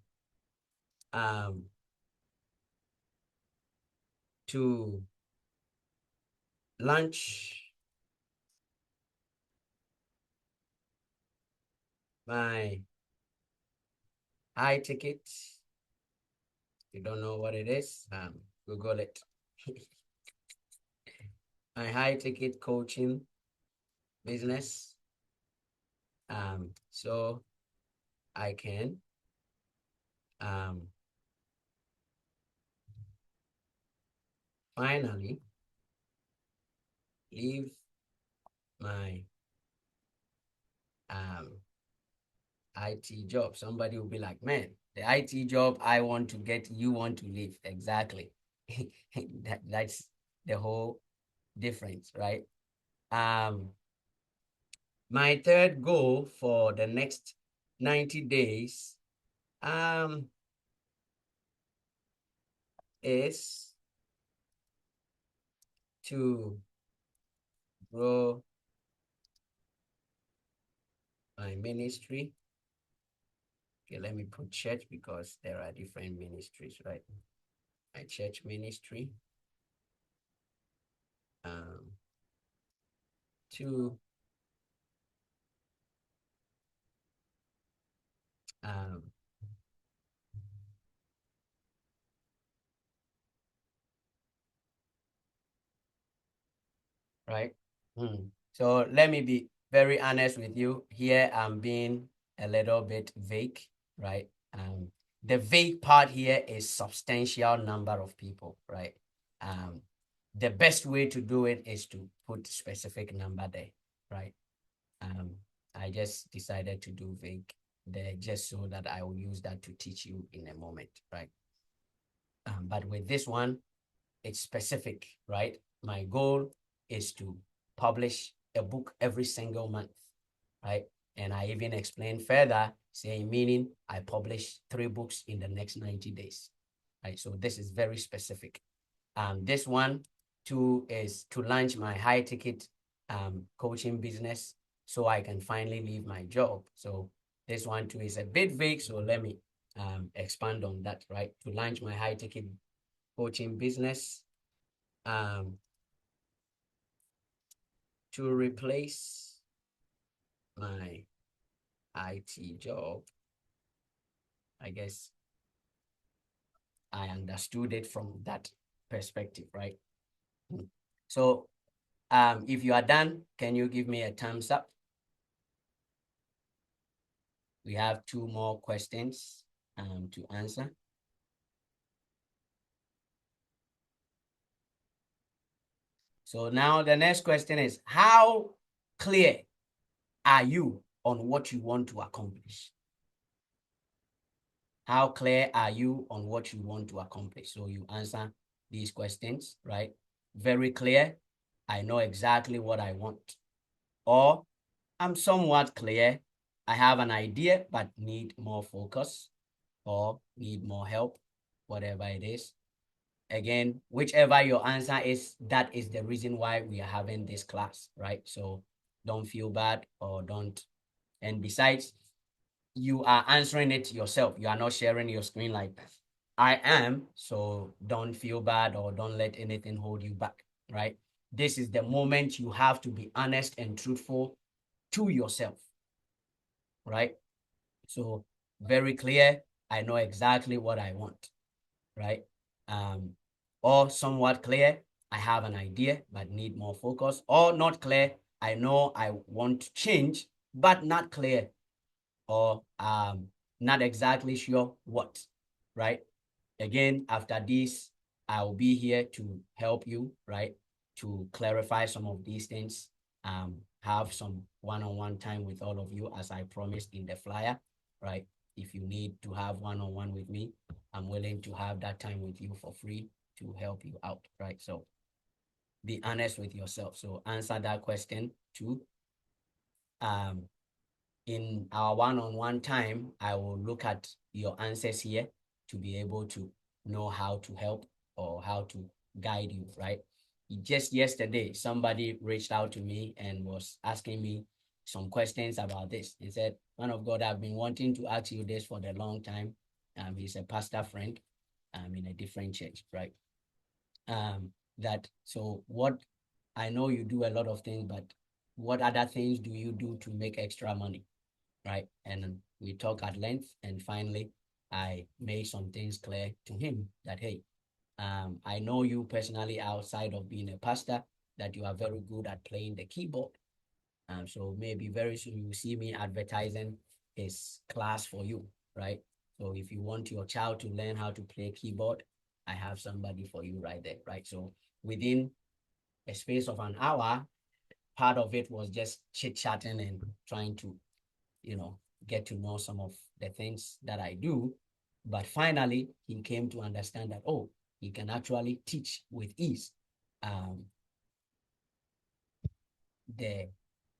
launch my high ticket. You don't know what it is, Google it. My high ticket coaching business. So I can finally leave my IT job. Somebody will be like, man, the IT job I want to get, you want to leave. Exactly. That's the whole difference, right? My third goal for the next 90 days is to grow my ministry. Okay, let me put church because there are different ministries, right? My church ministry. To right. So let me be very honest with you. Here I'm being a little bit vague, right? The vague part here is substantial number of people, right? The best way to do it is to put specific number there, right? I just decided to do vague there just so that I will use that to teach you in a moment, right? But with this one, it's specific, right? My goal is to publish a book every single month, right? And I even explain further, saying meaning I publish 3 books in the next 90 days, right? So this is very specific. This one too is to launch my high ticket coaching business so I can finally leave my job. So this one too is a bit vague, so let me expand on that, right? To launch my high ticket coaching business, to replace my IT job. I guess I understood it from that perspective, right? So if you are done, can you give me a thumbs up? We have 2 more questions to answer. So now the next question is, how clear are you on what you want to accomplish? How clear are you on what you want to accomplish? So you answer these questions, right? Very clear. I know exactly what I want. Or I'm somewhat clear. I have an idea, but need more focus or need more help, whatever it is. Again, whichever your answer is, that is the reason why we are having this class, right? So don't feel bad or don't. And besides, you are answering it yourself. You are not sharing your screen like I am. So don't feel bad or don't let anything hold you back, right? This is the moment you have to be honest and truthful to yourself, right? So very clear. I know exactly what I want, right? Or somewhat clear. I have an idea, but need more focus. Or not clear. I know I want to change, but not clear or not exactly sure what, right? Again, after this, I'll be here to help you, right? To clarify some of these things, have some one-on-one time with all of you as I promised in the flyer, right? If you need to have one-on-one with me, I'm willing to have that time with you for free to help you out, right? So be honest with yourself. So answer that question too. In our one-on-one time, I will look at your answers here to be able to know how to help or how to guide you, right? Just yesterday, somebody reached out to me and was asking me some questions about this. He said, man of God, I've been wanting to ask you this for a long time. He's a pastor friend in a different church, right? So what I know you do a lot of things, but what other things do you do to make extra money? Right? And we talk at length, and finally, I made some things clear to him that, hey, I know you personally outside of being a pastor, that you are very good at playing the keyboard. So maybe very soon you see me advertising his class for you, right? So if you want your child to learn how to play keyboard, I have somebody for you right there, right? So within a space of an hour, part of it was just chit-chatting and trying to, get to know some of the things that I do. But finally, he came to understand that, oh, he can actually teach with ease. The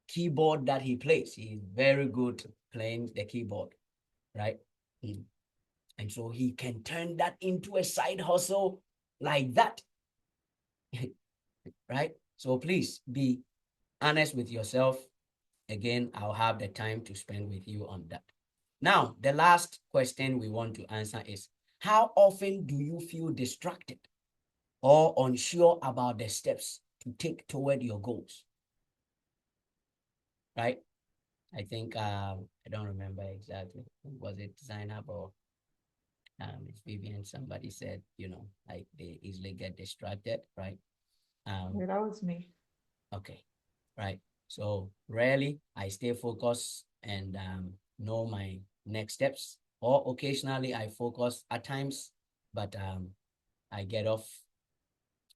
keyboard that he plays, he's very good playing the keyboard, right? And so he can turn that into a side hustle like that, right? So please be honest with yourself. Again, I'll have the time to spend with you on that. Now, the last question we want to answer is, how often do you feel distracted or unsure about the steps to take toward your goals? Right? I think, I don't remember exactly. Was it Zainab or it's Vivian? Somebody said, like they easily get distracted, right? Yeah, that was me. Okay, right. So rarely I stay focused and know my next steps, or occasionally I focus at times, but I get off,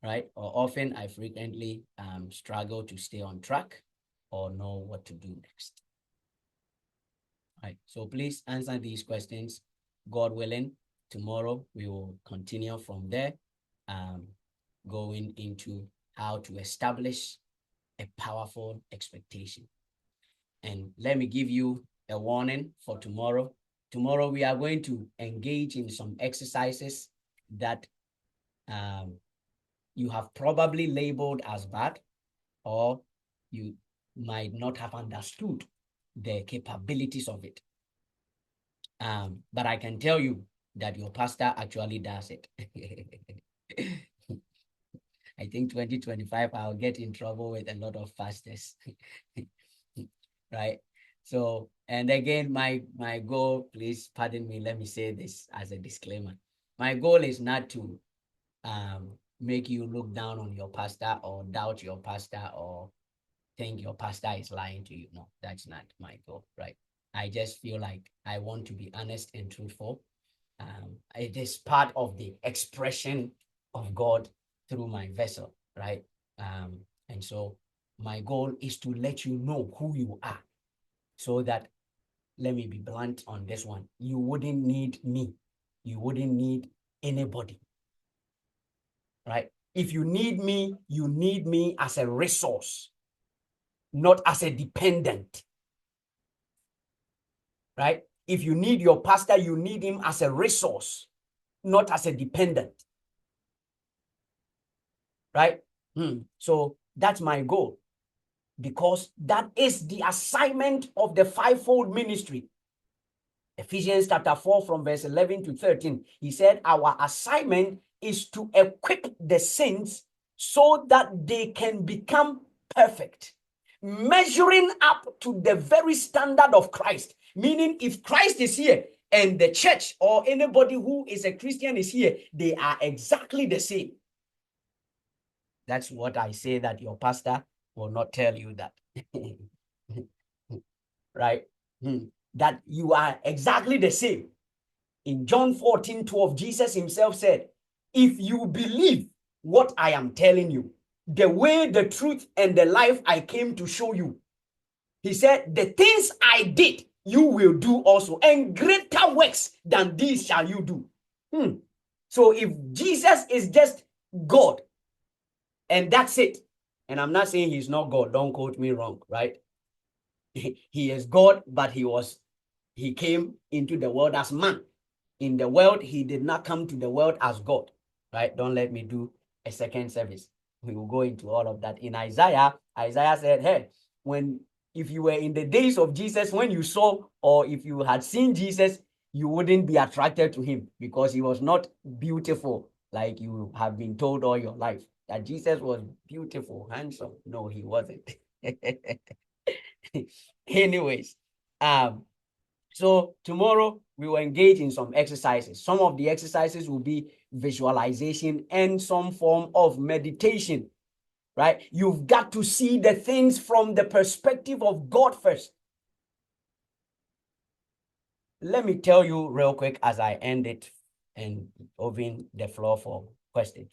right? Or often I frequently struggle to stay on track or know what to do next. Right. So please answer these questions. God willing, tomorrow we will continue from there, going into how to establish a powerful expectation. And let me give you a warning for tomorrow. Tomorrow we are going to engage in some exercises that you have probably labeled as bad, or you might not have understood the capabilities of it. But I can tell you that your pastor actually does it. I think 2025, I'll get in trouble with a lot of pastors. Right? So, and again, my goal, please pardon me, let me say this as a disclaimer. My goal is not to make you look down on your pastor or doubt your pastor or think your pastor is lying to you. No, that's not my goal, right? I just feel like I want to be honest and truthful. It is part of the expression of God through my vessel, right? And so my goal is to let you know who you are, so that, let me be blunt on this one, you wouldn't need me. You wouldn't need anybody, right? If you need me, you need me as a resource, not as a dependent, right? If you need your pastor, you need him as a resource, not as a dependent, right? So that's my goal, because that is the assignment of the fivefold ministry. Ephesians chapter 4 from verse 11 to 13. He said, our assignment is to equip the saints so that they can become perfect, measuring up to the very standard of Christ. Meaning, if Christ is here and the church or anybody who is a Christian is here, they are exactly the same. That's what I say, that your pastor will not tell you that. Right? That you are exactly the same. In John 14:12, Jesus himself said, if you believe what I am telling you, the way, the truth, and the life I came to show you, he said, the things I did, you will do also, and greater works than these shall you do. So if Jesus is just God, and that's it, and I'm not saying he's not God, don't quote me wrong, right? He is God, but he came into the world as man. In the world, he did not come to the world as God, right? Don't let me do a second service. We will go into all of that. In Isaiah said, hey, if you were in the days of Jesus, when you saw, or if you had seen Jesus, you wouldn't be attracted to him because he was not beautiful like you have been told all your life. that Jesus was beautiful, handsome. No, he wasn't. Anyways, so tomorrow we will engage in some exercises. Some of the exercises will be visualization and some form of meditation, right? You've got to see the things from the perspective of God first. Let me tell you real quick as I end it and open the floor for questions.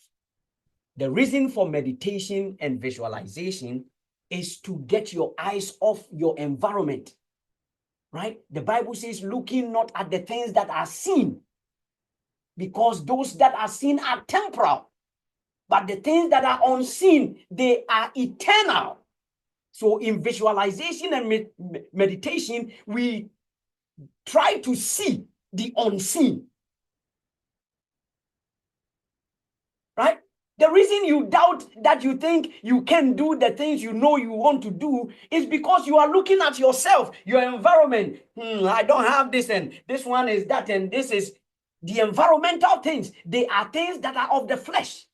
The reason for meditation and visualization is to get your eyes off your environment, right? The Bible says, looking not at the things that are seen, because those that are seen are temporal, but the things that are unseen, they are eternal. So in visualization and meditation, we try to see the unseen, right? The reason you doubt that you think you can do the things you know you want to do is because you are looking at yourself, your environment. I don't have this, and this one is that, and this is the environmental things. They are things that are of the flesh.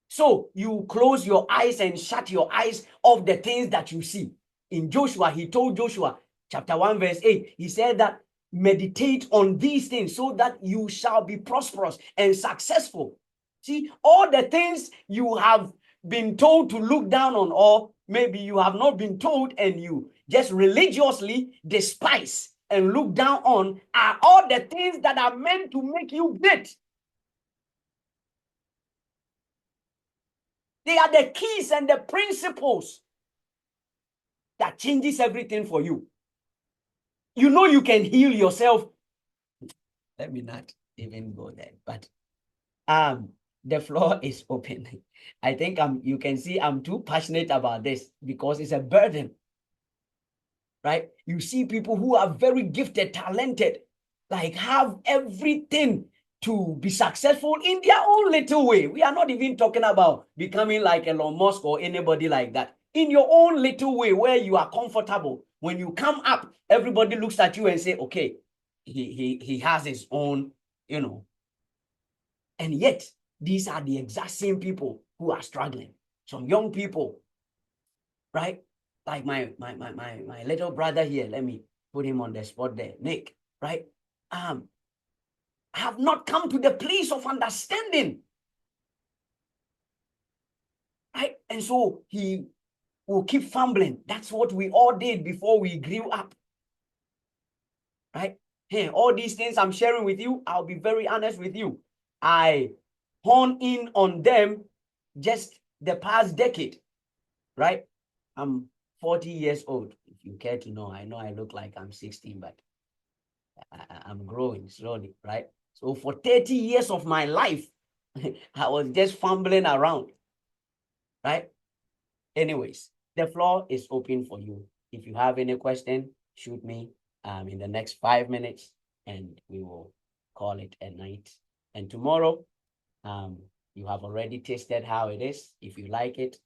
So you close your eyes and shut your eyes of the things that you see. In Joshua, he told Joshua, chapter 1, verse 8, he said that meditate on these things so that you shall be prosperous and successful. See, all the things you have been told to look down on, or maybe you have not been told and you just religiously despise and look down on, are all the things that are meant to make you great. They are the keys and the principles that changes everything for you. You know you can heal yourself. Let me not even go there, but the floor is open. I think you can see I'm too passionate about this because it's a burden, right? You see people who are very gifted, talented, like have everything to be successful in their own little way. We are not even talking about becoming like Elon Musk or anybody like that. In your own little way where you are comfortable. When you come up, everybody looks at you and say, okay, he has his own, you know. And yet, these are the exact same people who are struggling. Some young people, right? Like my little brother here, let me put him on the spot there, Nick, right? Have not come to the place of understanding, right? And so he will keep fumbling. That's what we all did before we grew up, right? Hey, all these things I'm sharing with you, I'll be very honest with you. I hone in on them just the past decade, right? I'm 40 years old. If you care to know I look like I'm 16, but I'm growing slowly, right? So for 30 years of my life, I was just fumbling around, right? Anyways, the floor is open for you. If you have any question, shoot me in the next 5 minutes and we will call it a night. And tomorrow, you have already tasted how it is. If you like it,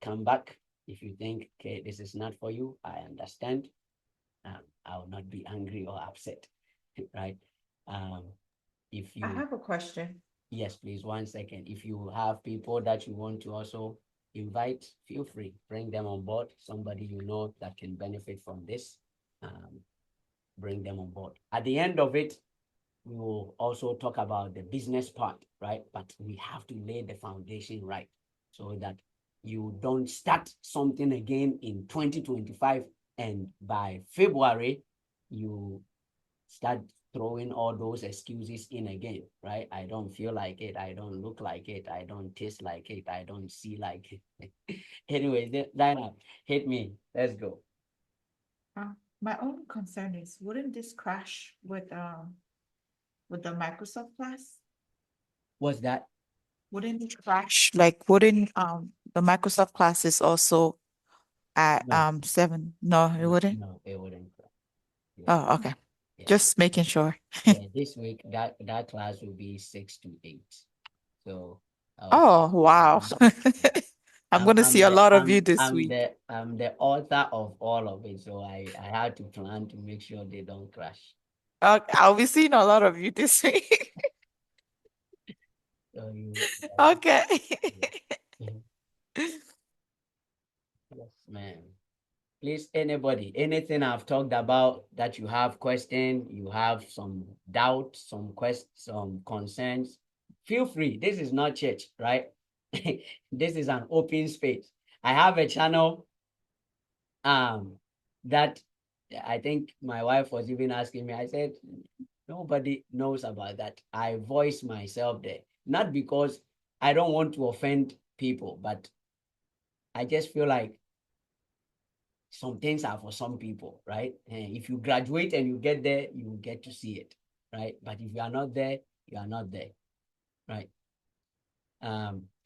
come back. If you think, okay, this is not for you, I understand. I will not be angry or upset, right? If you I have a question. Yes, please, 1 second. If you have people that you want to also invite, feel free, bring them on board. Somebody you know that can benefit from this, bring them on board. At the end of it, we will also talk about the business part, right? But we have to lay the foundation right so that you don't start something again in 2025 and by February, you start throwing all those excuses in again, right? I don't feel like it. I don't look like it. I don't taste like it. I don't see like it. Anyways, Diana, hit me. Let's go. My only concern is, wouldn't this crash with the Microsoft class? What's that? Wouldn't it crash? Like, wouldn't the Microsoft classes also at No, 7? No, it wouldn't. no, it wouldn't. Yeah, Oh, okay. yeah. Just making sure. Yeah, this week that class will be 6 to 8. So Oh, wow. I'm I'm, gonna see a lot of you this week. I'm the author of all of it. So I had to plan to make sure they don't crash. I'll be seeing a lot of you this week. So you Okay. yes, man. Please, anybody, anything I've talked about that you have question, you have some doubt, some concerns, feel free. This is not church, right? This is an open space. I have a channel that I think my wife was even asking me. I said, nobody knows about that. I voice myself there, not because I don't want to offend people, but I just feel like some things are for some people, right? And if you graduate and you get there, you will get to see it, right? But if you are not there, you are not there, right?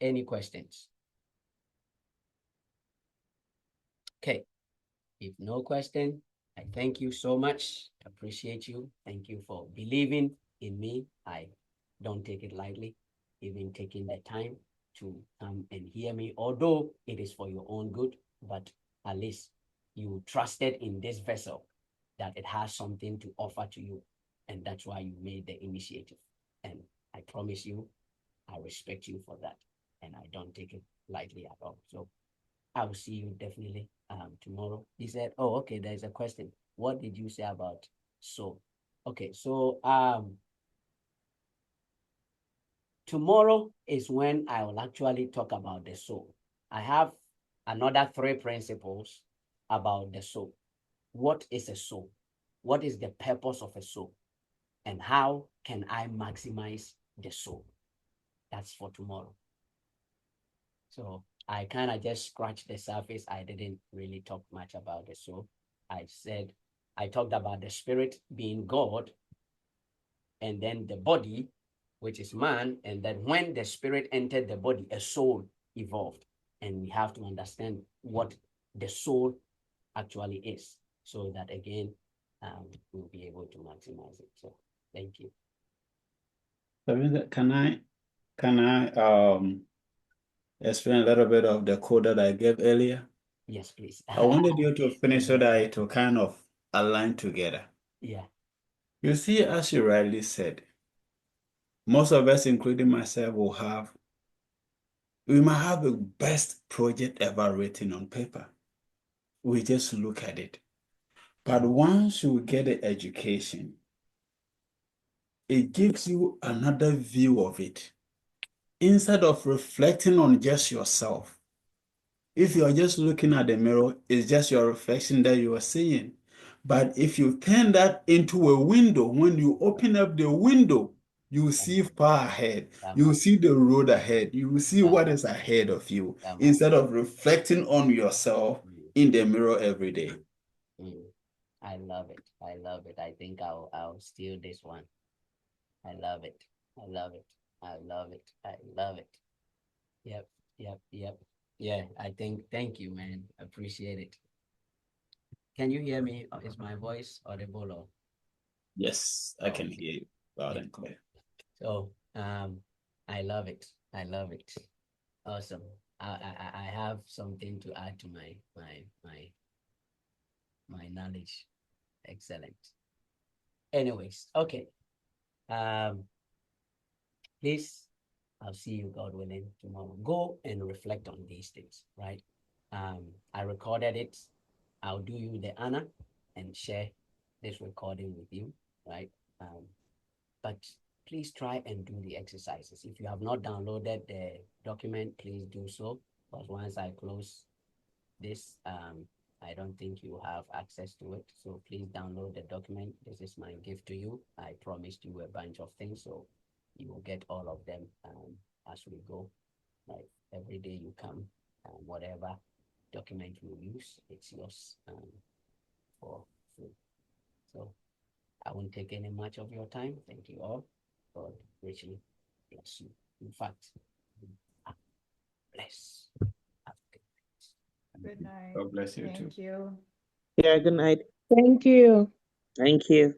Any questions? Okay. If no question, I thank you so much. Appreciate you. Thank you for believing in me. I don't take it lightly, even taking the time to come and hear me, although it is for your own good, but at least you trusted in this vessel that it has something to offer to you. And that's why you made the initiative. And I promise you, I respect you for that. And I don't take it lightly at all. So I will see you definitely tomorrow. He said, oh, okay, there's a question. What did you say about soul? Okay, so tomorrow is when I will actually talk about the soul. I have another 3 principles about the soul. What is a soul? What is the purpose of a soul? And how can I maximize the soul? That's for tomorrow. So I kind of just scratched the surface. I didn't really talk much about the soul. I talked about the spirit being God, and then the body, which is man, and then when the spirit entered the body, a soul evolved. And we have to understand what the soul actually is, so that again, we'll be able to maximize it. So thank you. Can I explain a little bit of the code that I gave earlier? Yes, please. I wanted you to finish so that it will kind of align together. Yeah. You see, as you rightly said, most of us, including myself, we might have the best project ever written on paper. We just look at it. But once you get the education, it gives you another view of it. Instead of reflecting on just yourself, if you're just looking at the mirror, it's just your reflection that you are seeing. But if you turn that into a window, when you open up the window, you see far ahead. You see the road ahead. You see what is ahead of you instead of reflecting on yourself in the mirror every day. I love it. I love it. I think I'll steal this one. I love it. I love it. I love it. I love it. Yep. Yeah, I think, thank you, man. Appreciate it. Can you hear me? Is my voice audible? Or? Yes, I can hear you loud and clear. So I love it. I love it. Awesome. I have something to add to my knowledge. Excellent. Anyways, okay. Please, I'll see you, God willing, tomorrow. Go and reflect on these things, right? I recorded it. I'll do you the honor and share this recording with you, right? But please try and do the exercises. If you have not downloaded the document, please do so. Because once I close this, I don't think you have access to it. So please download the document. This is my gift to you. I promised you a bunch of things, so you will get all of them as we go. Like every day you come, whatever document you use, it's yours for free. So I won't take any much of your time. Thank you all. God richly bless you. In fact, bless. Good night. God bless you too. Thank you. Yeah, good night. Thank you. Thank you.